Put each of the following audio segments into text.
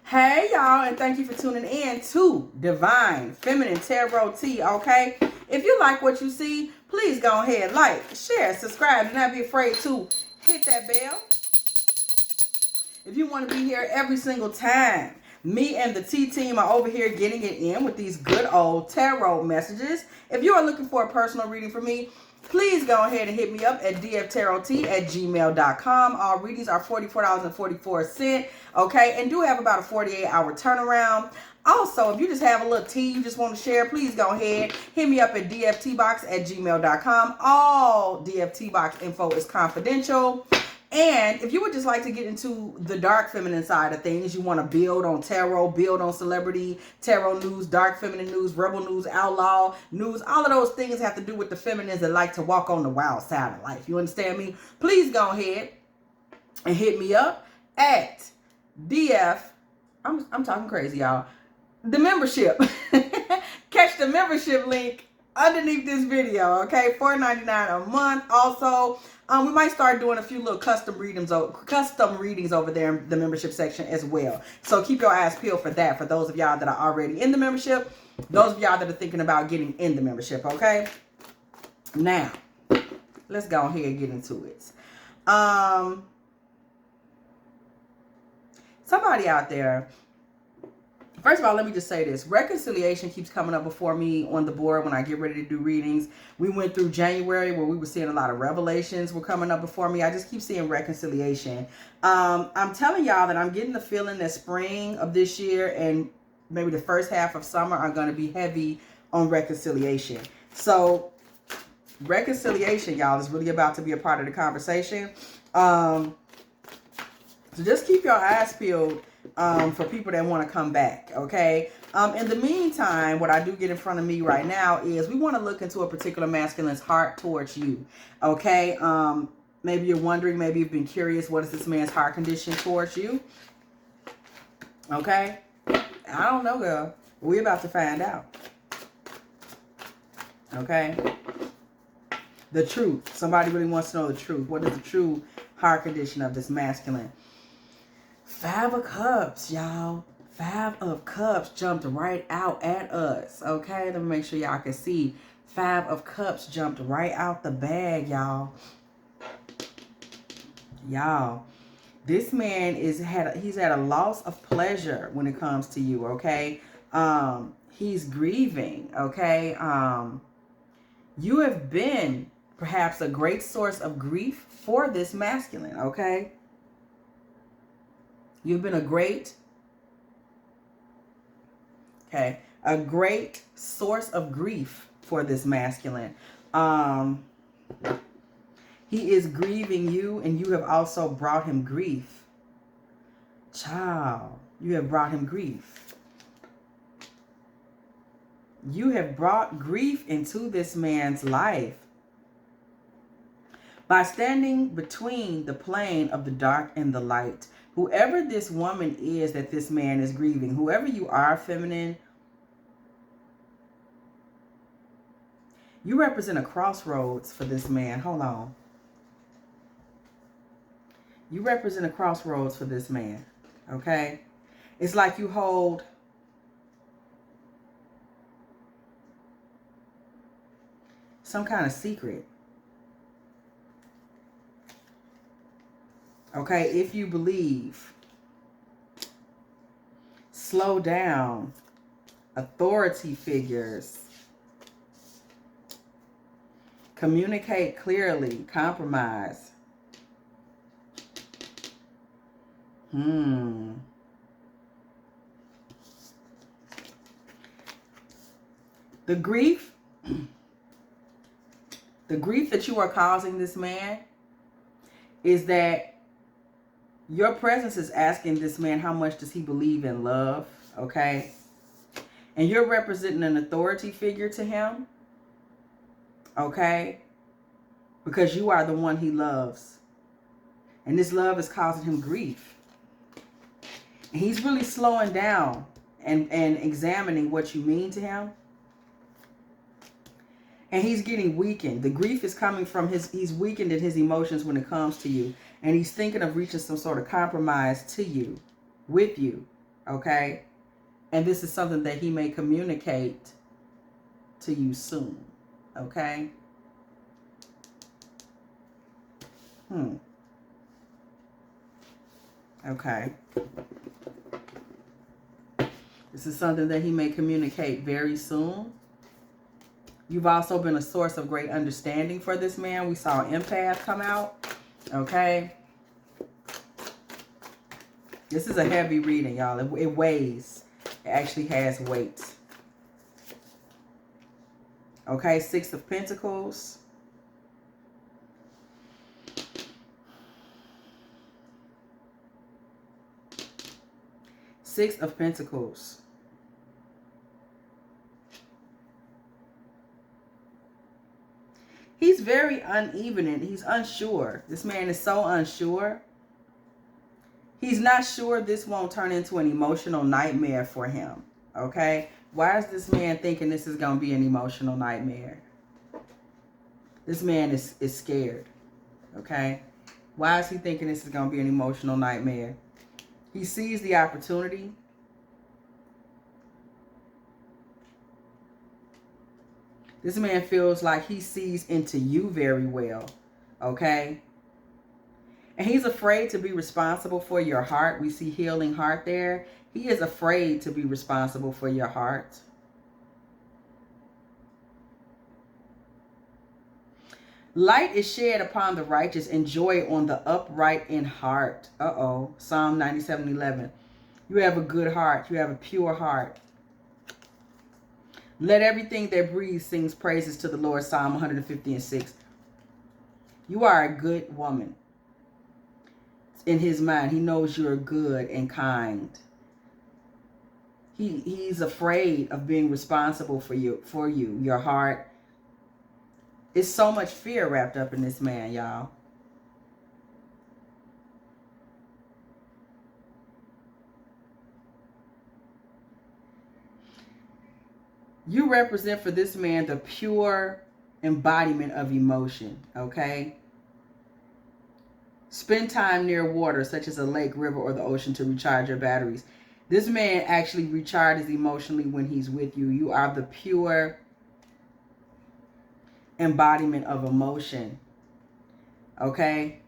Hey y'all, and thank you for tuning in to Divine Feminine Tarottea, okay? If you like what you see, please go ahead, like, share, subscribe. Do not be afraid to hit that bell. If you want to be here every single time, me and the T team are over here getting it in with these good old tarot messages. If you are looking for a personal reading from me, please go ahead and hit me up at dftarottea@gmail.com. All readings are $44.44, okay? And do have about a 48-hour turnaround. Also, if you just have a little tea you just want to share, please go ahead. Hit me up at dfteabox@gmail.com. All dfteabox info is confidential. And if you would just like to get into the dark feminine side of things, you want to build on tarot, build on celebrity, tarot news, dark feminine news, rebel news, outlaw news, all of those things have to do with the feminines that like to walk on the wild side of life. You understand me? Please go ahead and hit me up at I'm talking crazy, y'all. The membership. Catch the membership link underneath this video, okay? $4.99 a month. Also, we might start doing a few little custom readings over there in the membership section as well. So keep your eyes peeled for that, for those of y'all that are already in the membership, those of y'all that are thinking about getting in the membership, okay? Now, let's go ahead and get into it. Somebody out there, first of all, let me just say this. Reconciliation keeps coming up before me on the board when I get ready to do readings. We went through January where we were seeing a lot of revelations were coming up before me. I just keep seeing reconciliation. I'm telling y'all that I'm getting the feeling that spring of this year and maybe the first half of summer are going to be heavy on reconciliation. So reconciliation, y'all, is really about to be a part of the conversation. So just keep your eyes peeled for people that want to come back, okay? In the meantime, what I do get in front of me right now is we want to look into a particular masculine's heart towards you, okay? Maybe you're wondering, maybe you've been curious, what is this man's heart condition towards you? Okay? I don't know, girl. We're about to find out. Okay? The truth. Somebody really wants to know the truth. What is the true heart condition of this masculine? 5 of Cups, y'all. 5 of Cups jumped right out at us. Okay, let me make sure y'all can see. 5 of Cups jumped right out the bag, y'all. Y'all, this man he's had a loss of pleasure when it comes to you, okay? He's grieving, okay? You have been perhaps a great source of grief for this masculine, okay? You've been a great source of grief for this masculine. He is grieving you, and you have also brought him grief. Child, you have brought him grief. You have brought grief into this man's life by standing between the plane of the dark and the light. Whoever this woman is that this man is grieving, whoever you are, feminine, you represent a crossroads for this man. Hold on. You represent a crossroads for this man, okay? It's like you hold some kind of secret. Okay, if you believe, slow down, authority figures, communicate clearly, compromise. The grief that you are causing this man is that your presence is asking this man how much does he believe in love, okay? And you're representing an authority figure to him, okay? Because you are the one he loves. And this love is causing him grief. And he's really slowing down and examining what you mean to him. And he's getting weakened. The grief is coming from he's weakened in his emotions when it comes to you. And he's thinking of reaching some sort of compromise to you, with you. Okay? And this is something that he may communicate to you soon. Okay? Okay. This is something that he may communicate very soon. You've also been a source of great understanding for this man. We saw empath come out. Okay. This is a heavy reading, y'all. It weighs. It actually has weight. Okay. 6 of Pentacles. Six of Pentacles. He's very uneven and he's unsure. This man is so unsure. He's not sure this won't turn into an emotional nightmare for him. Okay? Why is this man thinking this is going to be an emotional nightmare? This man is scared. Okay? Why is he thinking this is going to be an emotional nightmare? He sees the opportunity. This man feels like he sees into you very well. Okay? And he's afraid to be responsible for your heart. We see healing heart there. He is afraid to be responsible for your heart. Light is shed upon the righteous and joy on the upright in heart. Psalm 97:11. You have a good heart. You have a pure heart. Let everything that breathes sings praises to the Lord. Psalm 150:6. You are a good woman. In his mind, he knows you're good and kind. He's afraid of being responsible for you, your heart. It's so much fear wrapped up in this man, y'all. You represent for this man the pure embodiment of emotion, okay? Spend time near water, such as a lake, river, or the ocean to recharge your batteries. This man actually recharges emotionally when he's with you. You are the pure embodiment of emotion, okay?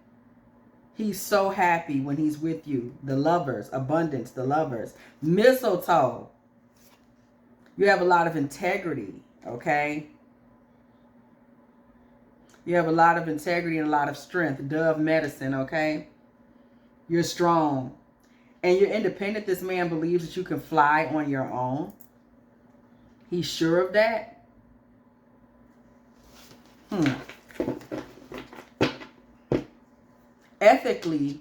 He's so happy when he's with you. The lovers, abundance, the lovers. Mistletoe. You have a lot of integrity, okay? You have a lot of integrity and a lot of strength. Dove medicine, okay? You're strong. And you're independent. This man believes that you can fly on your own. He's sure of that. Ethically,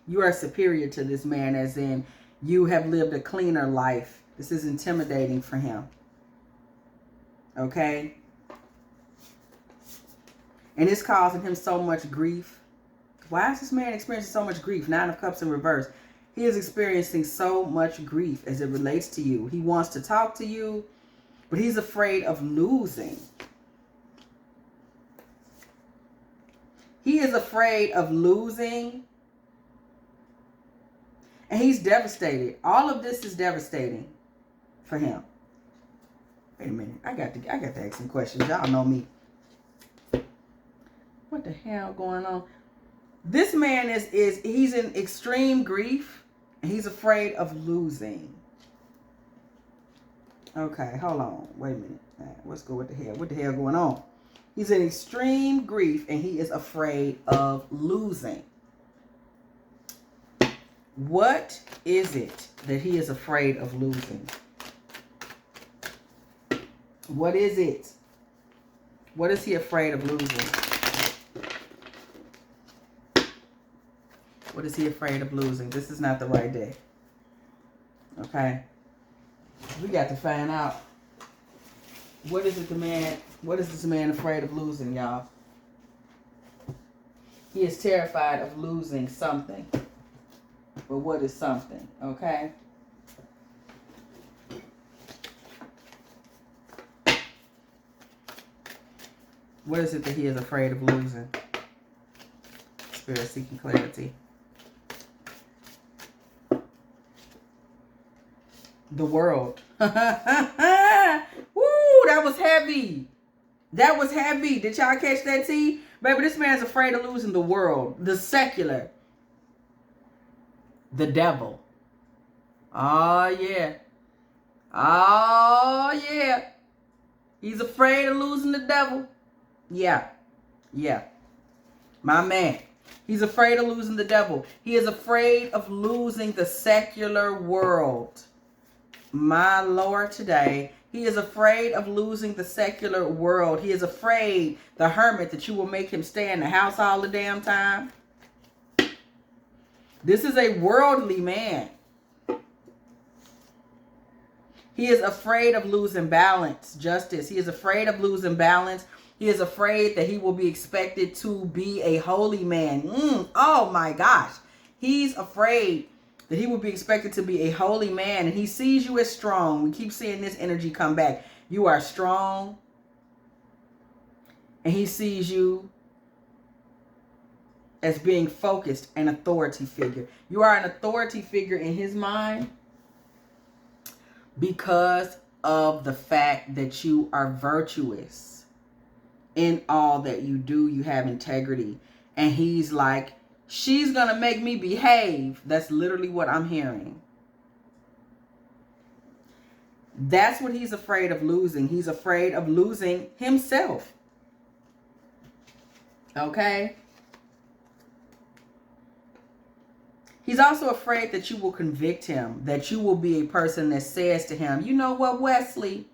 you are superior to this man, as in you have lived a cleaner life. This is intimidating for him. Okay? And it's causing him so much grief. Why is this man experiencing so much grief? 9 of Cups in reverse. He is experiencing so much grief as it relates to you. He wants to talk to you, but he's afraid of losing. He is afraid of losing. And he's devastated. All of this is devastating for him. Wait a minute. I got to ask some questions. Y'all know me. What the hell going on? This man he's in extreme grief. And he's afraid of losing. Okay, hold on. Wait a minute. Let's go with the hell. What the hell going on? He's in extreme grief and he is afraid of losing. What is it that he is afraid of losing? What is it? What is he afraid of losing? What is he afraid of losing? This is not the right day. Okay. We got to find out. What is this man afraid of losing, y'all? He is terrified of losing something. But what is something? Okay. What is it that he is afraid of losing? Spirit seeking clarity. The world. Woo, that was heavy. That was heavy. Did y'all catch that, T? Baby, this man's afraid of losing the world. The secular. The devil. Oh, yeah. Oh, yeah. He's afraid of losing the devil. Yeah. Yeah. My man. He's afraid of losing the devil. He is afraid of losing the secular world. My Lord, today, he is afraid of losing the secular world. He is afraid, the hermit, that you will make him stay in the house all the damn time. This is a worldly man. He is afraid of losing balance, justice. He is afraid of losing balance. He is afraid that he will be expected to be a holy man. Oh my gosh. He's afraid that he will be expected to be a holy man, and he sees you as strong. We keep seeing this energy come back. You are strong, and he sees you as being focused, an authority figure. You are an authority figure in his mind because of the fact that you are virtuous in all that you do. You have integrity, and he's like, she's going to make me behave. That's literally what I'm hearing. That's what he's afraid of losing. He's afraid of losing himself. Okay? He's also afraid that you will convict him, that you will be a person that says to him, you know what, Wesley?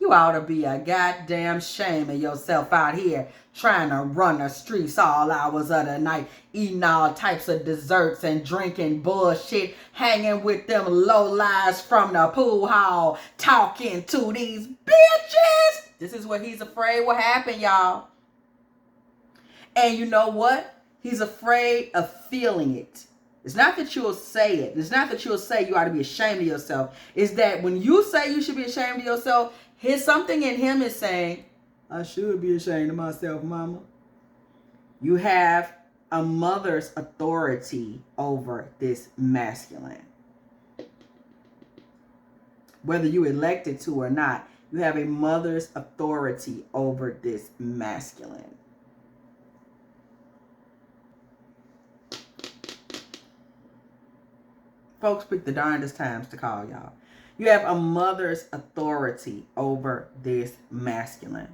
You ought to be a goddamn shame of yourself out here trying to run the streets all hours of the night, eating all types of desserts and drinking bullshit, hanging with them lowlives from the pool hall, talking to these bitches. This is what he's afraid will happen, y'all. And you know what? He's afraid of feeling it. It's not that you'll say it. It's not that you'll say you ought to be ashamed of yourself. It's that when you say you should be ashamed of yourself, something in him is saying, I should be ashamed of myself, mama. You have a mother's authority over this masculine. Whether you elected to or not, you have a mother's authority over this masculine. Folks pick the darndest times to call y'all. You have a mother's authority over this masculine.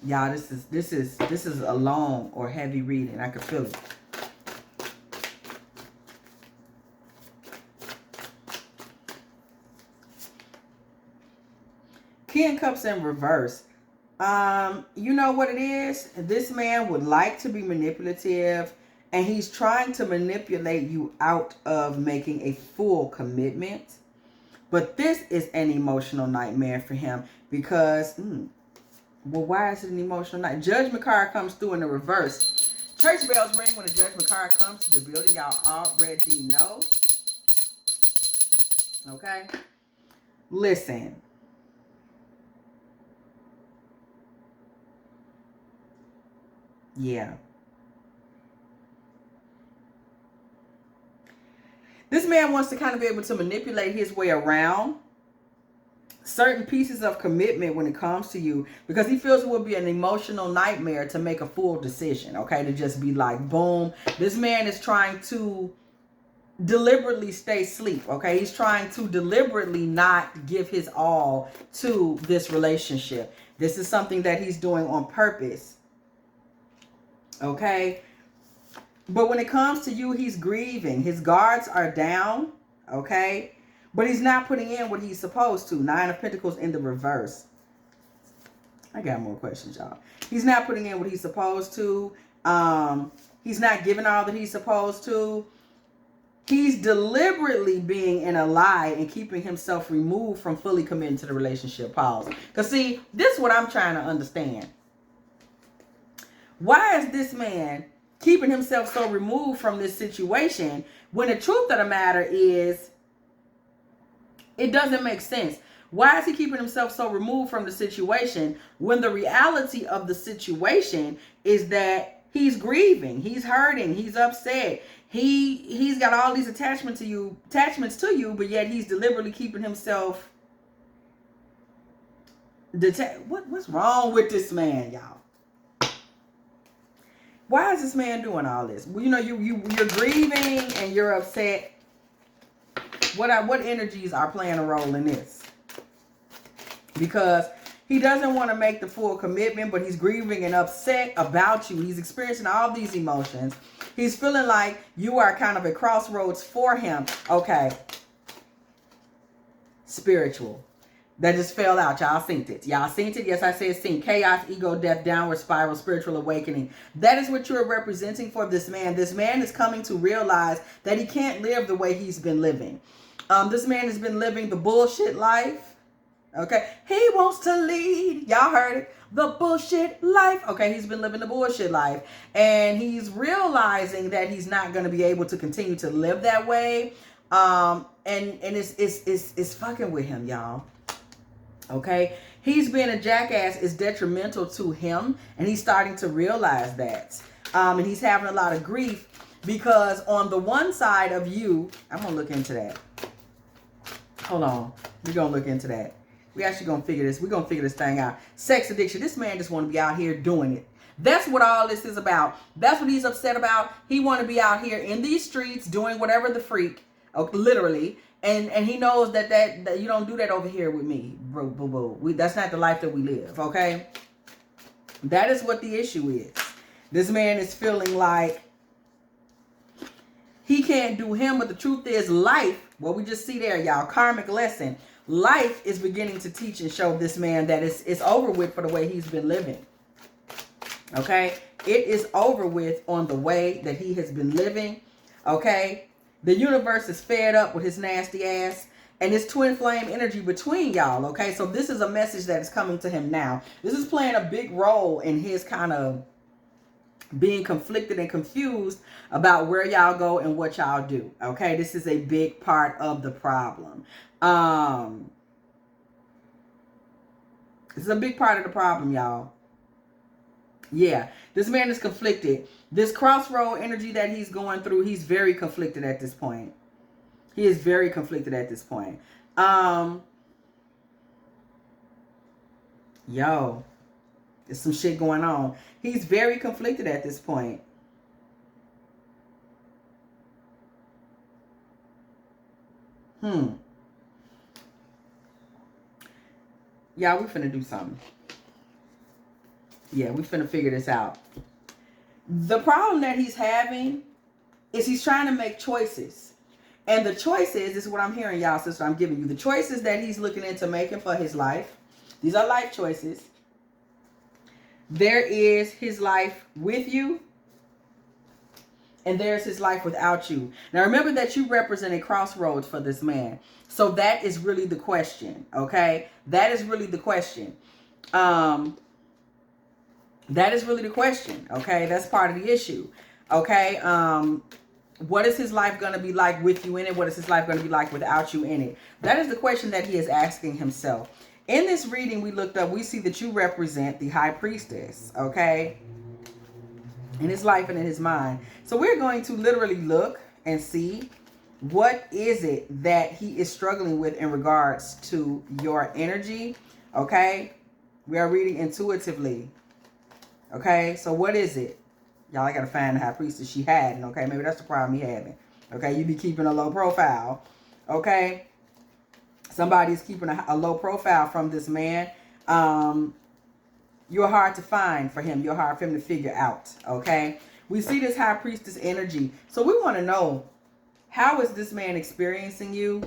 Y'all, this is a long or heavy reading. I can feel it. King of Cups in reverse. You know what it is? This man would like to be manipulative, and he's trying to manipulate you out of making a full commitment. But this is an emotional nightmare for him because, well, why is it an emotional night? Judgment card comes through in the reverse. Church bells ring when a judgment card comes to the building. Y'all already know. Okay? Listen. Yeah. This man wants to kind of be able to manipulate his way around certain pieces of commitment when it comes to you because he feels it would be an emotional nightmare to make a full decision, okay? To just be like, boom. This man is trying to deliberately stay asleep, okay? He's trying to deliberately not give his all to this relationship. This is something that he's doing on purpose. Okay, but when it comes to you, he's grieving. His guards are down, okay, but he's not putting in what he's supposed to. 9 of Pentacles in the reverse. I got more questions, y'all. He's not putting in what he's supposed to. He's not giving all that he's supposed to. He's deliberately being in a lie and keeping himself removed from fully committing to the relationship. Pause. Because see, this is what I'm trying to understand. Why is this man keeping himself so removed from this situation when the truth of the matter is it doesn't make sense? Why is he keeping himself so removed from the situation when the reality of the situation is that He's grieving, he's hurting, he's upset. He's got all these attachments to you, but yet he's deliberately keeping himself what's wrong with this man, y'all? Why is this man doing all this? Well, you know, you're grieving and you're upset. What energies are playing a role in this? Because he doesn't want to make the full commitment, but he's grieving and upset about you. He's experiencing all these emotions. He's feeling like you are kind of a crossroads for him. Okay. Spiritual. That just fell out. Y'all seen it. Y'all seen it. Yes, I said seen. Chaos, ego, death, downward spiral, spiritual awakening. That is what you're representing for this man. This man is coming to realize that he can't live the way he's been living. This man has been living the bullshit life. Okay. He wants to lead. Y'all heard it. The bullshit life. Okay. He's been living the bullshit life. And he's realizing that he's not going to be able to continue to live that way. And it's fucking with him, y'all. Okay. He's being a jackass is detrimental to him. And he's starting to realize that. And he's having a lot of grief because on the one side of you, I'm going to look into that. Hold on. We're going to look into that. We actually going to figure this. We're going to figure this thing out. Sex addiction. This man just want to be out here doing it. That's what all this is about. That's what he's upset about. He want to be out here in these streets doing whatever the freak, literally. And he knows that you don't do that over here with me, bro. Boo, boo. That's not the life that we live, okay? That is what the issue is. This man is feeling like he can't do him, but the truth is life, what we just see there, y'all, karmic lesson. Life is beginning to teach and show this man that it's over with for the way he's been living. Okay? It is over with on the way that he has been living. Okay? The universe is fed up with his nasty ass. And it's twin flame energy between y'all. Okay? So this is a message that is coming to him now. This is playing a big role in his kind of being conflicted and confused about where y'all go and what y'all do. Okay? This is a big part of the problem. This is a big part of the problem, y'all. Yeah, this man is conflicted. This crossroad energy that he's going through, he's very conflicted at this point. He is very conflicted at this point. Yo, there's some shit going on. He's very conflicted at this point. Y'all, we finna do something. Yeah, we finna figure this out. The problem that he's having is he's trying to make choices. And the choices, this is what I'm hearing, y'all, sister, I'm giving you. The choices that he's looking into making for his life. These are life choices. There is his life with you. And there's his life without you. Now, remember that you represent a crossroads for this man. So that is really the question, okay? That is really the question. That is really the question, okay? That's part of the issue, okay? What is his life going to be like with you in it? What is his life going to be like without you in it? That is the question that he is asking himself. In this reading we looked up, we see that you represent the high priestess, okay? In his life and in his mind. So we're going to literally look and see what is it that he is struggling with in regards to your energy, okay? We are reading intuitively, okay? So what is it? Y'all, I got to find the high priestess she had, okay? Maybe that's the problem he having, okay? You be keeping a low profile, okay? Somebody's keeping a low profile from this man. You're hard to find for him. You're hard for him to figure out, okay? We see this high priestess energy. So we want to know, how is this man experiencing you?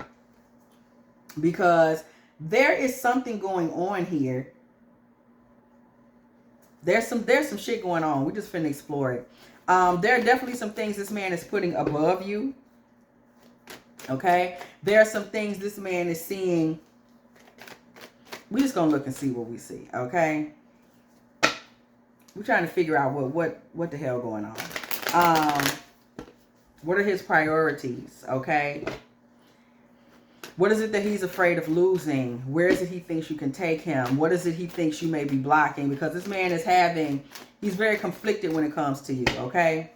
Because there is something going on here. There's some shit going on. We just finna explore it. There are definitely some things this man is putting above you. Okay? There are some things this man is seeing. We just gonna look and see what we see, okay? We're trying to figure out what the hell going on. What are his priorities, okay? What is it that he's afraid of losing? Where is it he thinks you can take him? What is it he thinks you may be blocking? Because this man is he's very conflicted when it comes to you, okay?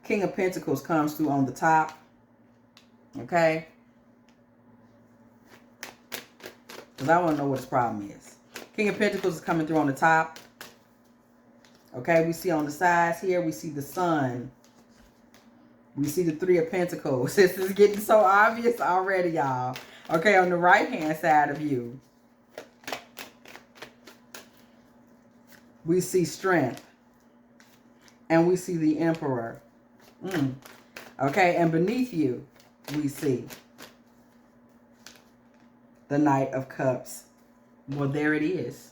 King of Pentacles comes through on the top, okay? Because I want to know what his problem is. King of Pentacles is coming through on the top. Okay, we see on the sides here, we see the Sun. We see the Three of Pentacles. This is getting so obvious already, y'all. Okay, on the right-hand side of you, we see Strength. And we see the Emperor. Okay, and beneath you, we see the Knight of Cups. Well, there it is.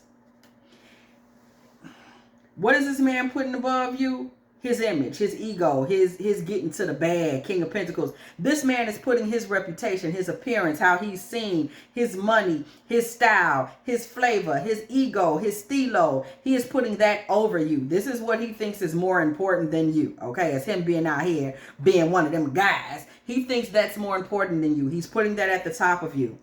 What is this man putting above you? His image, his ego, his getting to the bag. King of Pentacles. This man is putting his reputation, his appearance, how he's seen, his money, his style, his flavor, his ego, his stilo. He is putting that over you. This is what he thinks is more important than you. Okay, as him being out here, being one of them guys. He thinks that's more important than you. He's putting that at the top of you.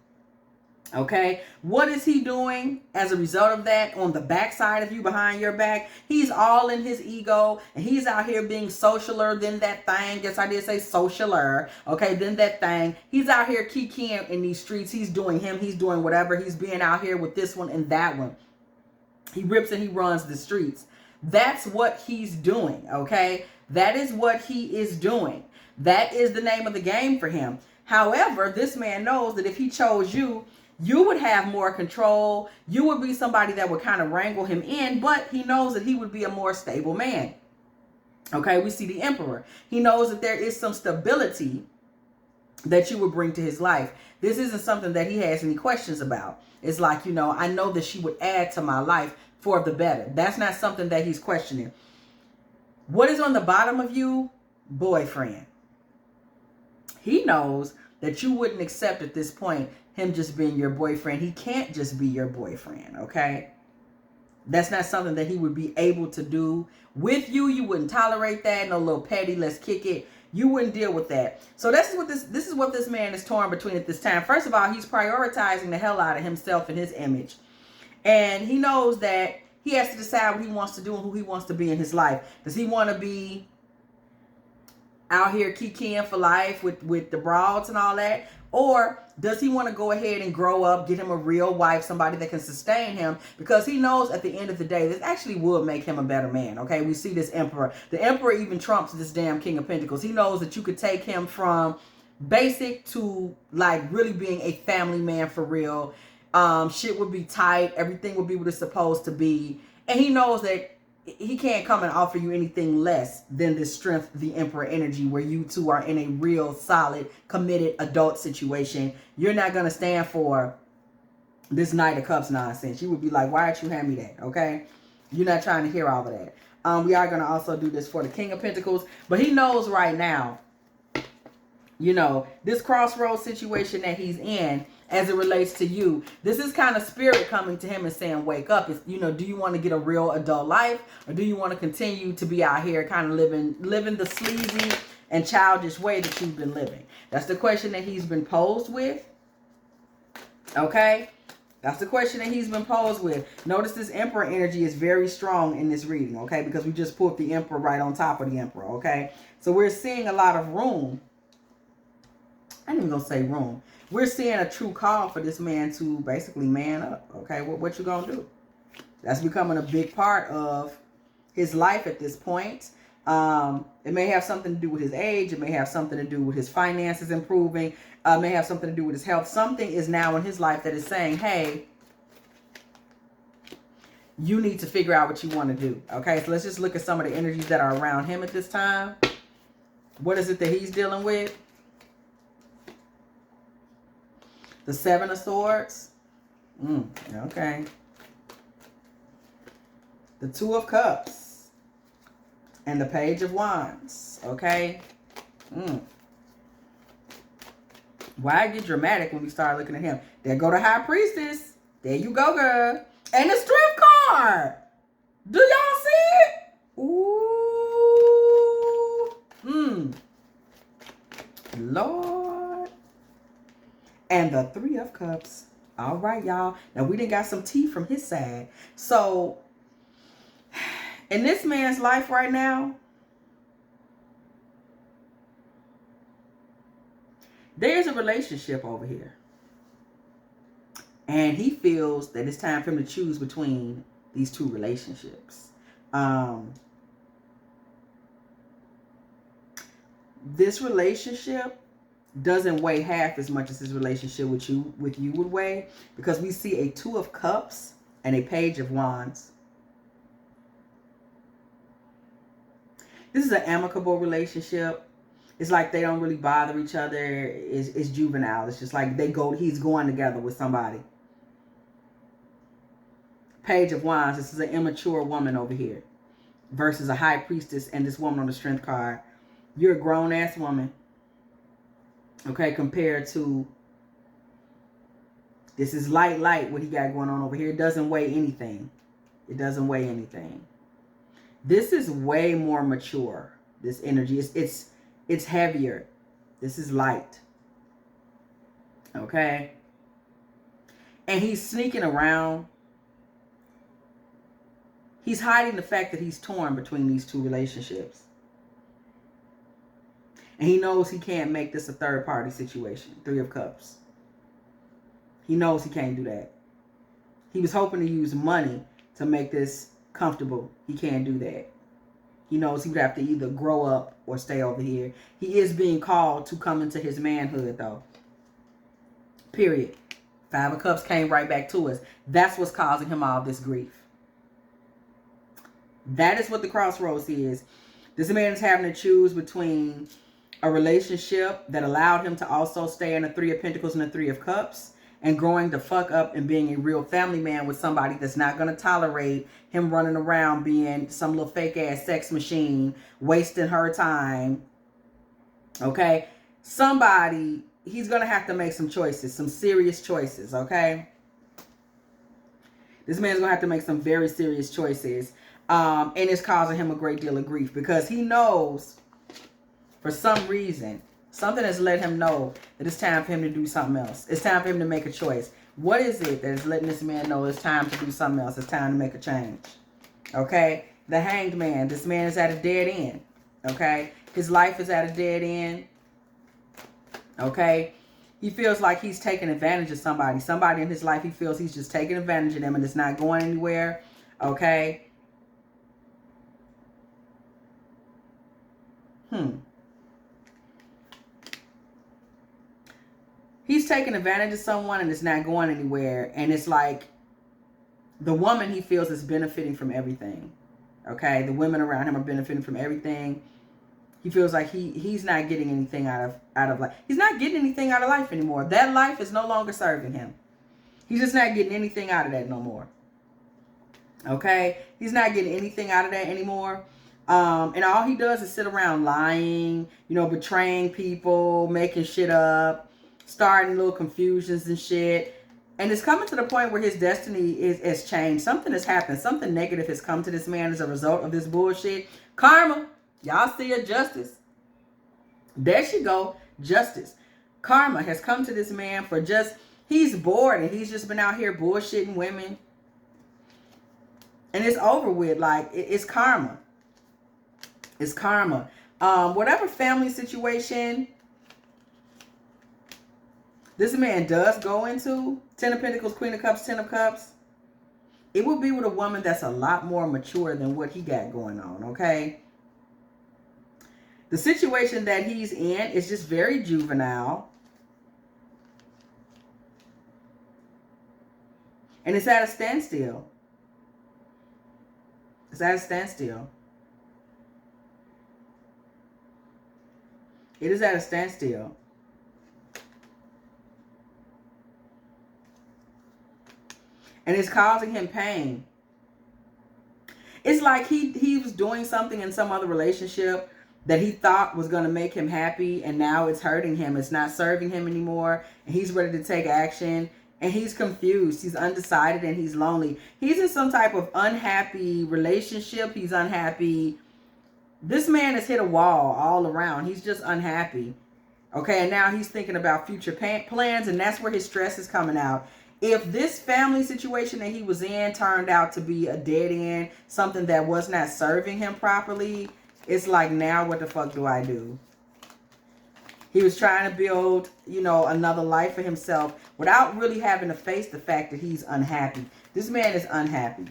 Okay, what is he doing as a result of that on the backside of you, behind your back? He's all in his ego, and he's out here being socialer than that thing. Yes, I did say socialer. Okay, then that thing. He's out here kikiing in these streets. He's doing him. He's doing whatever. He's being out here with this one and that one. He rips and he runs the streets. That's what he's doing, okay? That is what he is doing. That is the name of the game for him. However, this man knows that if he chose you, you would have more control. You would be somebody that would kind of wrangle him in, but he knows that he would be a more stable man. Okay, we see the Emperor. He knows that there is some stability that you would bring to his life. This isn't something that he has any questions about. It's like, you know, I know that she would add to my life for the better. That's not something that he's questioning. What is on the bottom of you? Boyfriend. He knows that you wouldn't accept at this point him just being your boyfriend. He can't just be your boyfriend, okay? That's not something that he would be able to do with you. You wouldn't tolerate that. No little petty, let's kick it. You wouldn't deal with that. So this is what this man is torn between at this time. First of all, he's prioritizing the hell out of himself and his image. And he knows that he has to decide what he wants to do and who he wants to be in his life. Does he want to be out here kikiing for life with the broads and all that? Or does he want to go ahead and grow up, get him a real wife, somebody that can sustain him? Because he knows at the end of the day, this actually would make him a better man, okay? We see this Emperor. The Emperor even trumps this damn King of Pentacles. He knows that you could take him from basic to, like, really being a family man for real. Shit would be tight. Everything would be what it's supposed to be. And he knows that he can't come and offer you anything less than this Strength, the Emperor energy, where you two are in a real, solid, committed adult situation. You're not going to stand for this Knight of Cups nonsense. You would be like, why don't you hand me that, okay? You're not trying to hear all of that. We are going to also do this for the King of Pentacles. But he knows right now, you know, this crossroads situation that he's in, as it relates to you, this is kind of spirit coming to him and saying, wake up. It's, you know, do you want to get a real adult life, or do you want to continue to be out here kind of living the sleazy and childish way that you've been living? That's the question that he's been posed with. Okay? That's the question that he's been posed with. Notice this Emperor energy is very strong in this reading, okay? Because we just put the Emperor right on top of the Emperor, okay? So we're seeing a lot of room. I ain't even gonna say room. We're seeing a true call for this man to basically man up, okay? What you gonna do? That's becoming a big part of his life at this point. It may have something to do with his age. It may have something to do with his finances improving. It may have something to do with his health. Something is now in his life that is saying, hey, you need to figure out what you want to do, okay? So let's just look at some of the energies that are around him at this time. What is it that he's dealing with? The Seven of Swords. Okay. The Two of Cups. And the Page of Wands. Okay. Why get dramatic when we start looking at him? There go the High Priestess. There you go, girl. And the Strength card. Do y'all see it? Ooh. Lord. And the Three of Cups. All right, y'all. Now, we done got some tea from his side. So, in this man's life right now, there's a relationship over here. And he feels that it's time for him to choose between these two relationships. This relationship doesn't weigh half as much as his relationship with you would weigh, because we see a Two of Cups and a Page of Wands. This is an amicable relationship. It's like they don't really bother each other. It's juvenile. It's just like he's going together with somebody. Page of Wands, this is an immature woman over here versus a High Priestess and this woman on the Strength card. You're a grown-ass woman, okay, compared to this is light what he got going on over here. It doesn't weigh anything. It doesn't weigh anything. This is way more mature, this energy. It's heavier. This is light. Okay? And he's sneaking around. He's hiding the fact that he's torn between these two relationships. And he knows he can't make this a third party situation. Three of Cups. He knows he can't do that. He was hoping to use money to make this comfortable. He can't do that. He knows he would have to either grow up or stay over here. He is being called to come into his manhood, though. Period. Five of Cups came right back to us. That's what's causing him all this grief. That is what the crossroads is. This man is having to choose between a relationship that allowed him to also stay in a Three of Pentacles and a Three of Cups, and growing the fuck up and being a real family man with somebody that's not going to tolerate him running around being some little fake ass sex machine, wasting her time. Okay? Somebody, he's going to have to make some choices, some serious choices, okay? This man's going to have to make some very serious choices. And it's causing him a great deal of grief because he knows for some reason, something has let him know that it's time for him to do something else. It's time for him to make a choice. What is it that is letting this man know it's time to do something else? It's time to make a change. Okay? The Hanged Man. This man is at a dead end. Okay? His life is at a dead end. Okay? He feels like he's taking advantage of somebody. Somebody in his life, he feels he's just taking advantage of them and it's not going anywhere. Okay? He's taking advantage of someone and it's not going anywhere. And it's like the woman he feels is benefiting from everything. Okay? The women around him are benefiting from everything. He feels like he's not getting anything out of life. He's not getting anything out of life anymore. That life is no longer serving him. He's just not getting anything out of that no more. Okay? He's not getting anything out of that anymore. And all he does is sit around lying, betraying people, making shit up, starting little confusions and shit. And it's coming to the point where his destiny has changed. Something has happened. Something negative has come to this man as a result of this bullshit. Karma. Y'all see it, justice. There she go. Justice. Karma has come to this man for he's bored and he's just been out here bullshitting women. And it's over with. Like, it's karma. It's karma. Whatever family situation this man does go into, 10 of Pentacles, Queen of Cups, 10 of Cups, it will be with a woman that's a lot more mature than what he got going on, okay? The situation that he's in is just very juvenile. And it's at a standstill. It's at a standstill. It is at a standstill. And it's causing him pain. It's like he was doing something in some other relationship that he thought was going to make him happy, and now it's hurting him. It's not serving him anymore, and he's ready to take action, and he's confused. He's undecided, and he's lonely. He's in some type of unhappy relationship. He's unhappy. This man has hit a wall all around. He's just unhappy. Okay, and now he's thinking about future plans, and that's where his stress is coming out. If this family situation that he was in turned out to be a dead end, something that was not serving him properly, it's like, now what the fuck do I do? He was trying to build, you know, another life for himself without really having to face the fact that he's unhappy. This man is unhappy.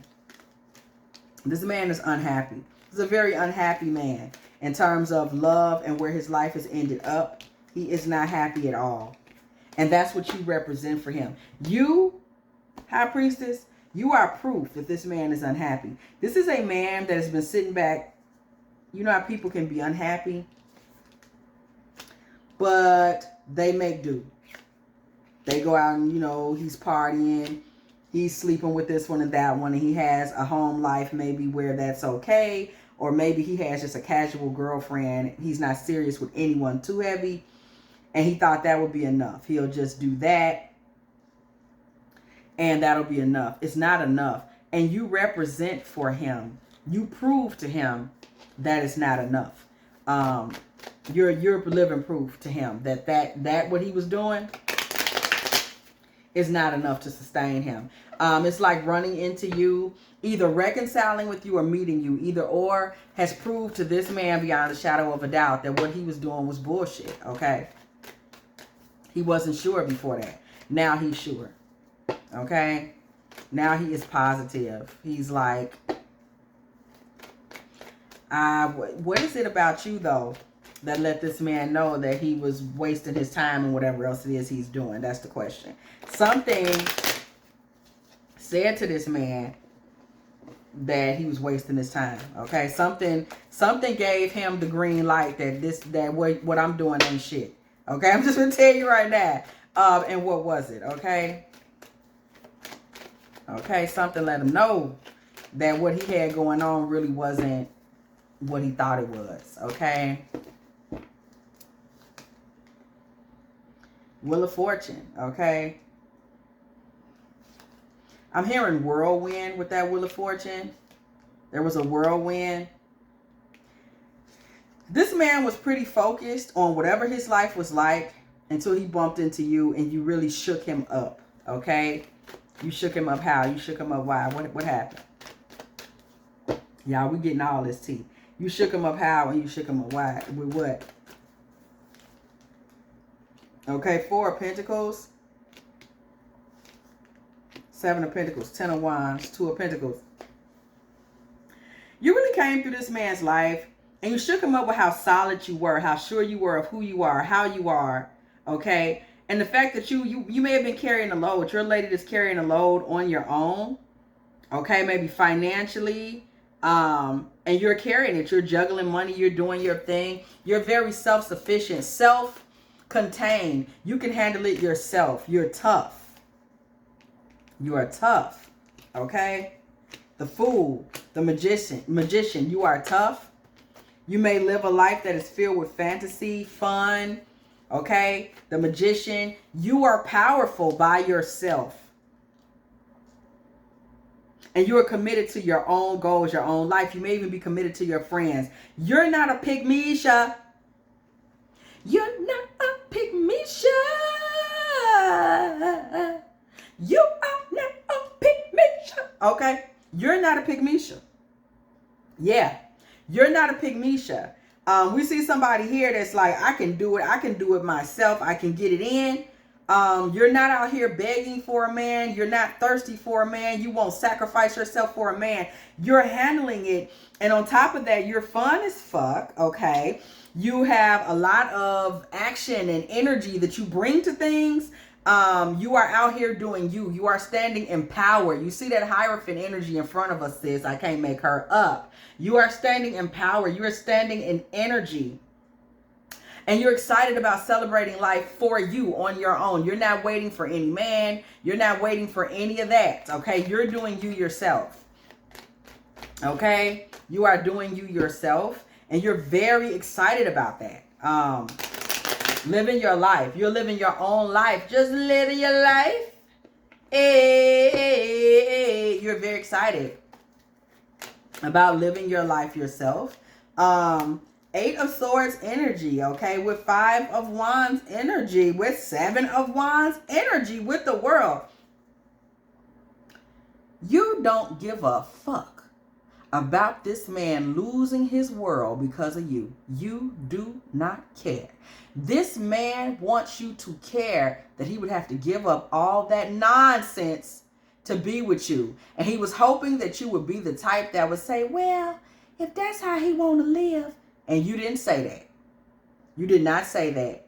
This man is unhappy. He's a very unhappy man in terms of love and where his life has ended up. He is not happy at all. And that's what you represent for him. You, High Priestess, you are proof that this man is unhappy. This is a man that has been sitting back. You know how people can be unhappy, but they make do. They go out and, you know, he's partying. He's sleeping with this one and that one. And he has a home life maybe where that's okay. Or maybe he has just a casual girlfriend. He's not serious with anyone too heavy. And he thought that would be enough. He'll just do that. And that'll be enough. It's not enough. And you represent for him. You prove to him that it's not enough. You're living proof to him that what he was doing is not enough to sustain him. It's like running into you, either reconciling with you or meeting you. Either or has proved to this man beyond a shadow of a doubt that what he was doing was bullshit, okay? He wasn't sure before that. Now he's sure, okay? Now he is positive. He's like, what is it about you, though, that let this man know that he was wasting his time and whatever else it is he's doing? That's the question. Something said to this man that he was wasting his time. Okay, something gave him the green light that what I'm doing ain't shit. Okay, I'm just gonna tell you right now. And what was it? Okay, something let him know that what he had going on really wasn't what he thought it was. Okay. Wheel of Fortune, okay? I'm hearing whirlwind with that Wheel of Fortune. There was a whirlwind. This man was pretty focused on whatever his life was like until he bumped into you and you really shook him up, okay? You shook him up how? You shook him up why? What happened? Y'all, we getting all this tea. You shook him up how and you shook him up why? With what? Okay, 4 of Pentacles, 7 of Pentacles, 10 of Wands, 2 of Pentacles. You really came through this man's life and you shook him up with how solid you were, how sure you were of who you are, how you are, okay? And the fact that you may have been carrying a load. You're a lady that's carrying a load on your own, okay? Maybe financially, and you're carrying it. You're juggling money. You're doing your thing. You're very self-sufficient, self-contained. You can handle it yourself. You're tough. You are tough, okay? The Fool, the magician, you are tough. You may live a life that is filled with fantasy, fun, okay? The Magician, you are powerful by yourself. And you are committed to your own goals, your own life. You may even be committed to your friends. You're not a pygmeisha. You're not a pygmeisha. You are not a pygmeisha. Okay? You're not a pygmeisha. Yeah. You're not a pygmeisha. We see somebody here that's like, I can do it. I can do it myself. I can get it in. You're not out here begging for a man. You're not thirsty for a man. You won't sacrifice yourself for a man. You're handling it. And on top of that, you're fun as fuck. Okay. You have a lot of action and energy that you bring to things. You are out here doing you. You are standing in power. You see that Hierophant energy in front of us, sis. I can't make her up. You are standing in power. You are standing in energy. And you're excited about celebrating life for you on your own. You're not waiting for any man. You're not waiting for any of that. Okay? You're doing you yourself. Okay? You are doing you yourself. And you're very excited about that. Living your life. You're living your own life. Just living your life. Hey, you're very excited about living your life yourself. Eight of Swords energy, okay, with Five of Wands energy, with Seven of Wands energy, with the World. You don't give a fuck about this man losing his world because of you. You do not care. This man wants you to care that he would have to give up all that nonsense to be with you. And he was hoping that you would be the type that would say, well, if that's how he want to live. And you didn't say that. You did not say that.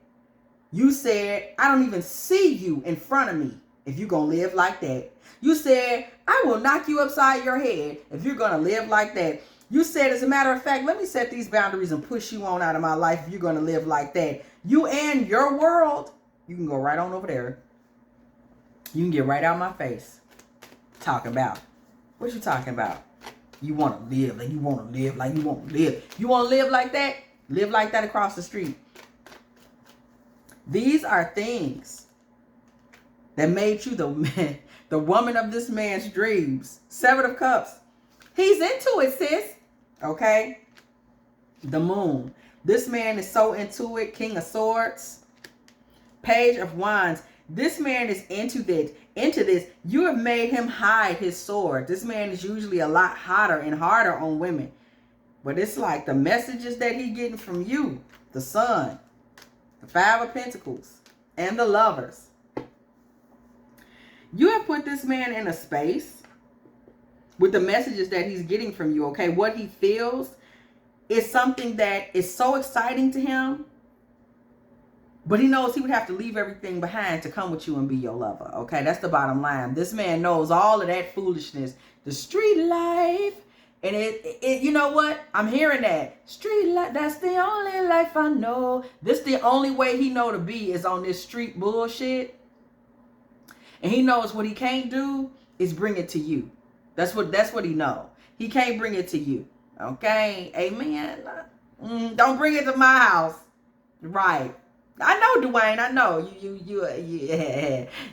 You said, I don't even see you in front of me if you're going to live like that. You said, I will knock you upside your head if you're going to live like that. You said, as a matter of fact, let me set these boundaries and push you on out of my life if you're going to live like that. You and your world, you can go right on over there. You can get right out my face. Talking about. What you talking about? You want to live like you want to live like you want to live. You want to live like that? Live like that across the street. These are things that made you the man, the woman of this man's dreams. Seven of Cups. He's into it, sis. Okay? The Moon. This man is so into it. King of Swords. Page of Wands. This man is into this. You have made him hide his sword. This man is usually a lot hotter and harder on women. But it's like the messages that he's getting from you. The Sun. The Five of Pentacles. And the Lovers. You have put this man in a space with the messages that he's getting from you, okay? What he feels is something that is so exciting to him, but he knows he would have to leave everything behind to come with you and be your lover, okay? That's the bottom line. This man knows all of that foolishness, the street life, and it you know what? I'm hearing that. Street life, that's the only life I know. This the only way he know to be is on this street bullshit. And he knows what he can't do is bring it to you. That's what he know. He can't bring it to you. Okay? Amen. Don't bring it to my house. Right. I know, Dwayne. I know.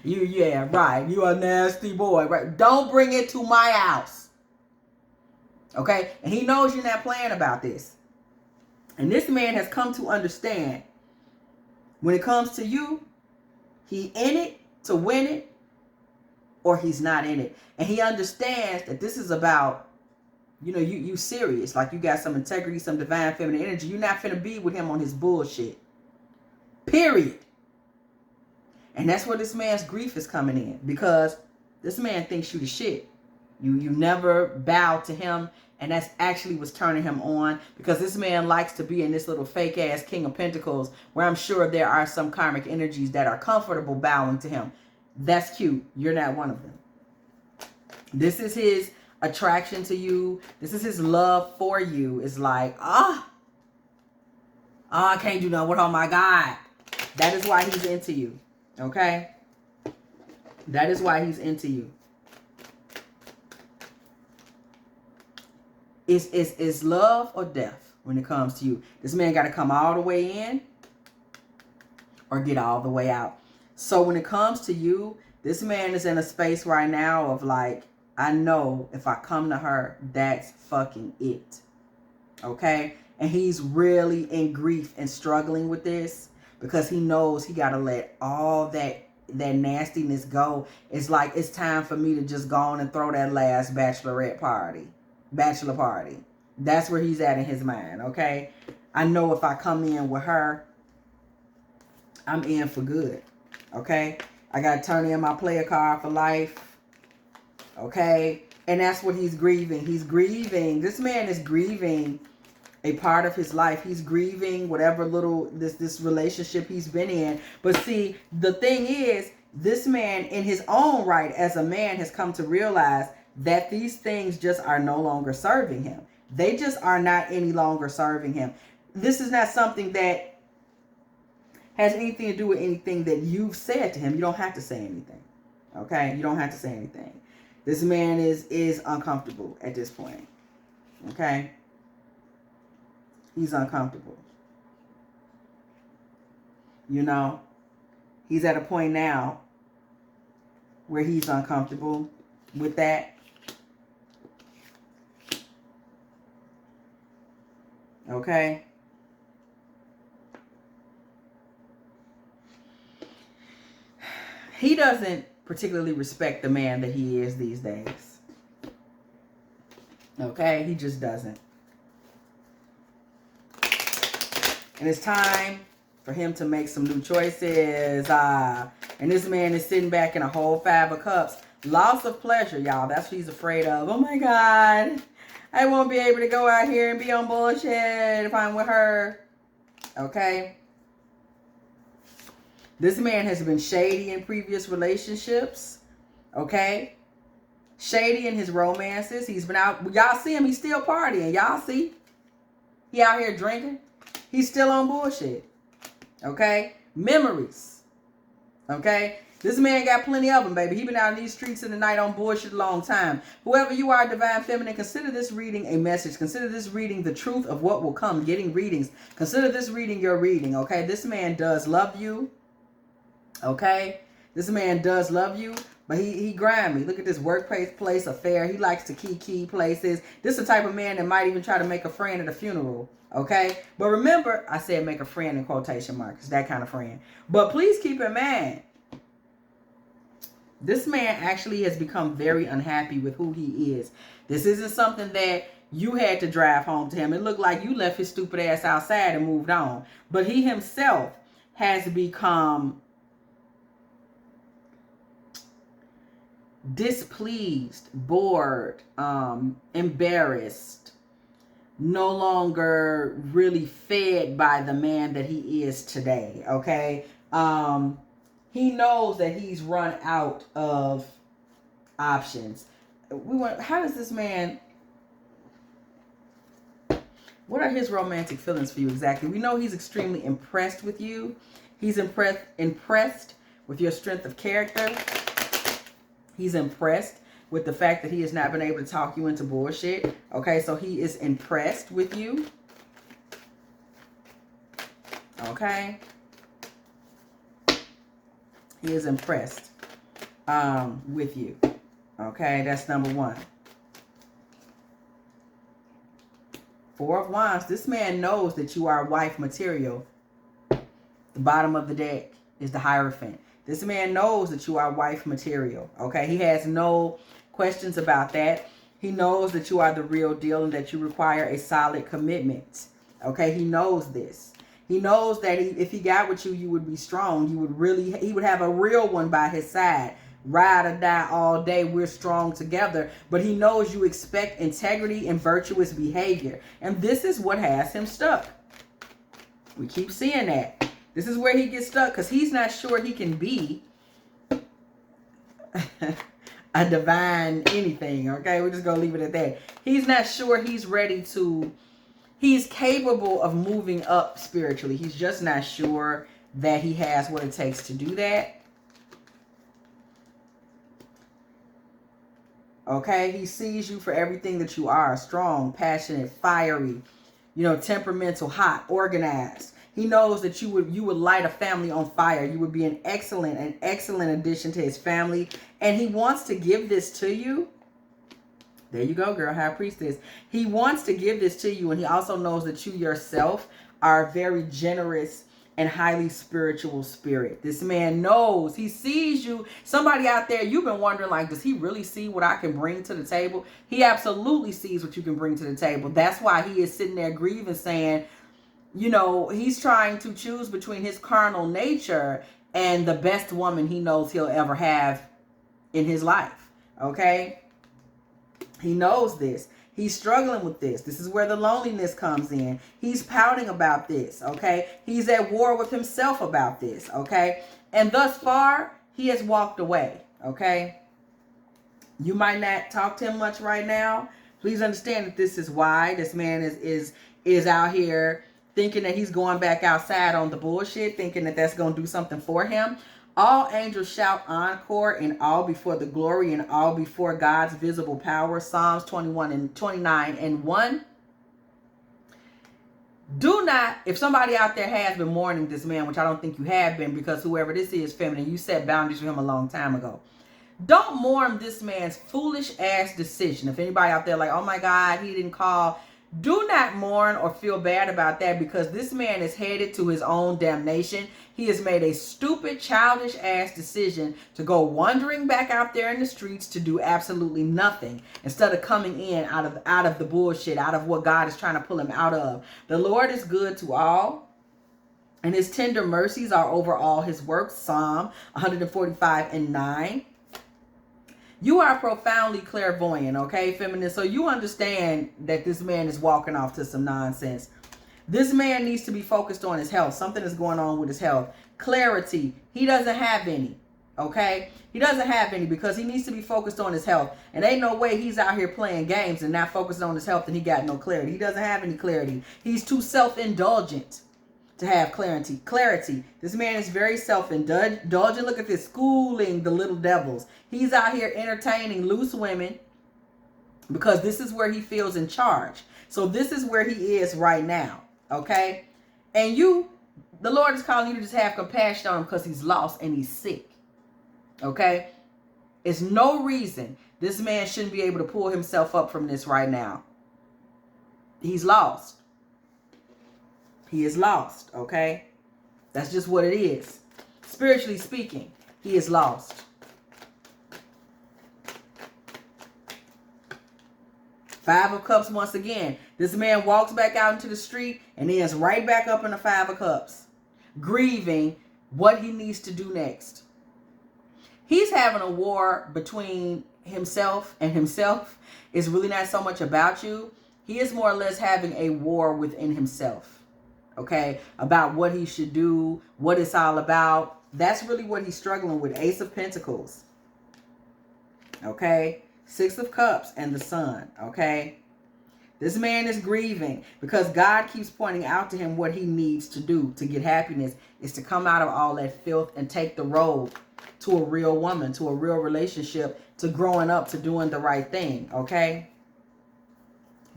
Yeah, right. You a nasty boy. Right. Don't bring it to my house. Okay? And he knows you're not playing about this. And this man has come to understand when it comes to you, he in it to win it, or he's not in it. And he understands that this is about, you know, you serious. Like you got some integrity, some divine feminine energy. You're not finna be with him on his bullshit. Period. And that's where this man's grief is coming in. Because this man thinks you the shit. You never bowed to him. And that's actually what's turning him on. Because this man likes to be in this little fake ass King of Pentacles, where I'm sure there are some karmic energies that are comfortable bowing to him. That's cute. You're not one of them. This is his attraction to you. This is his love for you. It's like, I can't do nothing with, oh my God. That is why he's into you. Okay? That is why he's into you. It's love or death when it comes to you. This man got to come all the way in or get all the way out. So when it comes to you, this man is in a space right now of like, I know if I come to her, that's fucking it. Okay? And he's really in grief and struggling with this because he knows he got to let all that nastiness go. It's like, it's time for me to just go on and throw that last bachelor party. That's where he's at in his mind. Okay? I know if I come in with her, I'm in for good. Okay? I got to turn in my player card for life. Okay? And that's what he's grieving. He's grieving. This man is grieving a part of his life. He's grieving whatever little this relationship he's been in. But see, the thing is, this man in his own right as a man has come to realize that these things just are no longer serving him. They just are not any longer serving him. This is not something that has anything to do with anything that you've said to him. You don't have to say anything. Okay? You don't have to say anything. This man is uncomfortable at this point. Okay? He's uncomfortable. You know? He's at a point now where he's uncomfortable with that. Okay? he doesn't particularly respect the man that he is these days. Okay? He just doesn't. And it's time for him to make some new choices. And this man is sitting back in a whole 5 of cups. Loss of pleasure, y'all. That's what he's afraid of. Oh my God. I won't be able to go out here and be on bullshit if I'm with her. Okay? This man has been shady in previous relationships. Okay? Shady in his romances. He's been out. Y'all see him. He's still partying. Y'all see? He out here drinking. He's still on bullshit. Okay? Memories. Okay? This man got plenty of them, baby. He been out in these streets in the night on bullshit a long time. Whoever you are, Divine Feminine, consider this reading a message. Consider this reading the truth of what will come. Getting readings. Consider this reading your reading, okay? This man does love you. Okay? This man does love you, but he grimy. Look at this workplace affair. He likes to key places. This is the type of man that might even try to make a friend at a funeral. Okay? But remember, I said make a friend in quotation marks. That kind of friend. But please keep in mind, this man actually has become very unhappy with who he is. This isn't something that you had to drive home to him. It looked like you left his stupid ass outside and moved on. But he himself has become displeased, bored, embarrassed, no longer really fed by the man that he is today. Okay? He knows that he's run out of options. How does this man, what are his romantic feelings for you exactly? We know he's extremely impressed with you. He's impressed with your strength of character. He's impressed with the fact that he has not been able to talk you into bullshit. Okay, so he is impressed with you. Okay. He is impressed with you. Okay, that's number 1. 4 of Wands. This man knows that you are wife material. The bottom of the deck is the Hierophant. This man knows that you are wife material. Okay, he has no questions about that. He knows that you are the real deal and that you require a solid commitment. Okay, he knows this. He knows that if he got with you, you would be strong. He would have a real one by his side. Ride or die all day. We're strong together. But he knows you expect integrity and virtuous behavior. And this is what has him stuck. We keep seeing that. This is where he gets stuck because he's not sure he can be a divine anything. Okay, we're just going to leave it at that. He's not sure he's ready to... He's capable of moving up spiritually. He's just not sure that he has what it takes to do that. Okay? He sees you for everything that you are. Strong, passionate, fiery, temperamental, hot, organized. He knows that you would light a family on fire. You would be an excellent addition to his family. And he wants to give this to you. There you go, girl. High Priestess. He wants to give this to you, and he also knows that you yourself are a very generous and highly spiritual spirit. This man knows. He sees you. Somebody out there, you've been wondering, like, does he really see what I can bring to the table? He absolutely sees what you can bring to the table. That's why he is sitting there grieving, saying, he's trying to choose between his carnal nature and the best woman he knows he'll ever have in his life. Okay? He knows this. He's struggling with this. This is where the loneliness comes in. He's pouting about this, okay? He's at war with himself about this, okay? And thus far, he has walked away, okay? You might not talk to him much right now. Please understand that this is why this man is out here thinking that he's going back outside on the bullshit, thinking that that's going to do something for him. All angels shout encore and all before the glory and all before God's visible power. Psalms 29 and 1. Do not, if somebody out there has been mourning this man, which I don't think you have been, because whoever this is, feminine, you set boundaries for him a long time ago. Don't mourn this man's foolish ass decision. If anybody out there like, oh my God, he didn't call Do not mourn or feel bad about that, because this man is headed to his own damnation. He has made a stupid, childish ass decision to go wandering back out there in the streets to do absolutely nothing, instead of coming in out of the bullshit, out of what God is trying to pull him out of. The Lord is good to all, and his tender mercies are over all his works. Psalm 145:9. You are profoundly clairvoyant, okay, feminine? So you understand that this man is walking off to some nonsense. This man needs to be focused on his health. Something is going on with his health. Clarity. He doesn't have any, okay? He doesn't have any, because he needs to be focused on his health. And ain't no way he's out here playing games and not focused on his health and he got no clarity. He doesn't have any clarity. He's too self-indulgent to have clarity. This man is very self-indulgent. Look at this, schooling the little devils. He's out here entertaining loose women because this is where he feels in charge. So this is where he is right now, okay? And the Lord is calling you to just have compassion on him because he's lost and he's sick, okay? It's no reason this man shouldn't be able to pull himself up from this right now. He's lost. He is lost, okay? That's just what it is. Spiritually speaking, he is lost. Five of Cups once again. This man walks back out into the street and ends right back up in the Five of Cups, grieving what he needs to do next. He's having a war between himself and himself. It's really not so much about you. He is more or less having a war within himself. Okay, about what he should do, what it's all about. That's really what he's struggling with. Ace of Pentacles. Okay, Six of Cups and the Sun. Okay, this man is grieving because God keeps pointing out to him what he needs to do to get happiness is to come out of all that filth and take the road to a real woman, to a real relationship, to growing up, to doing the right thing. Okay,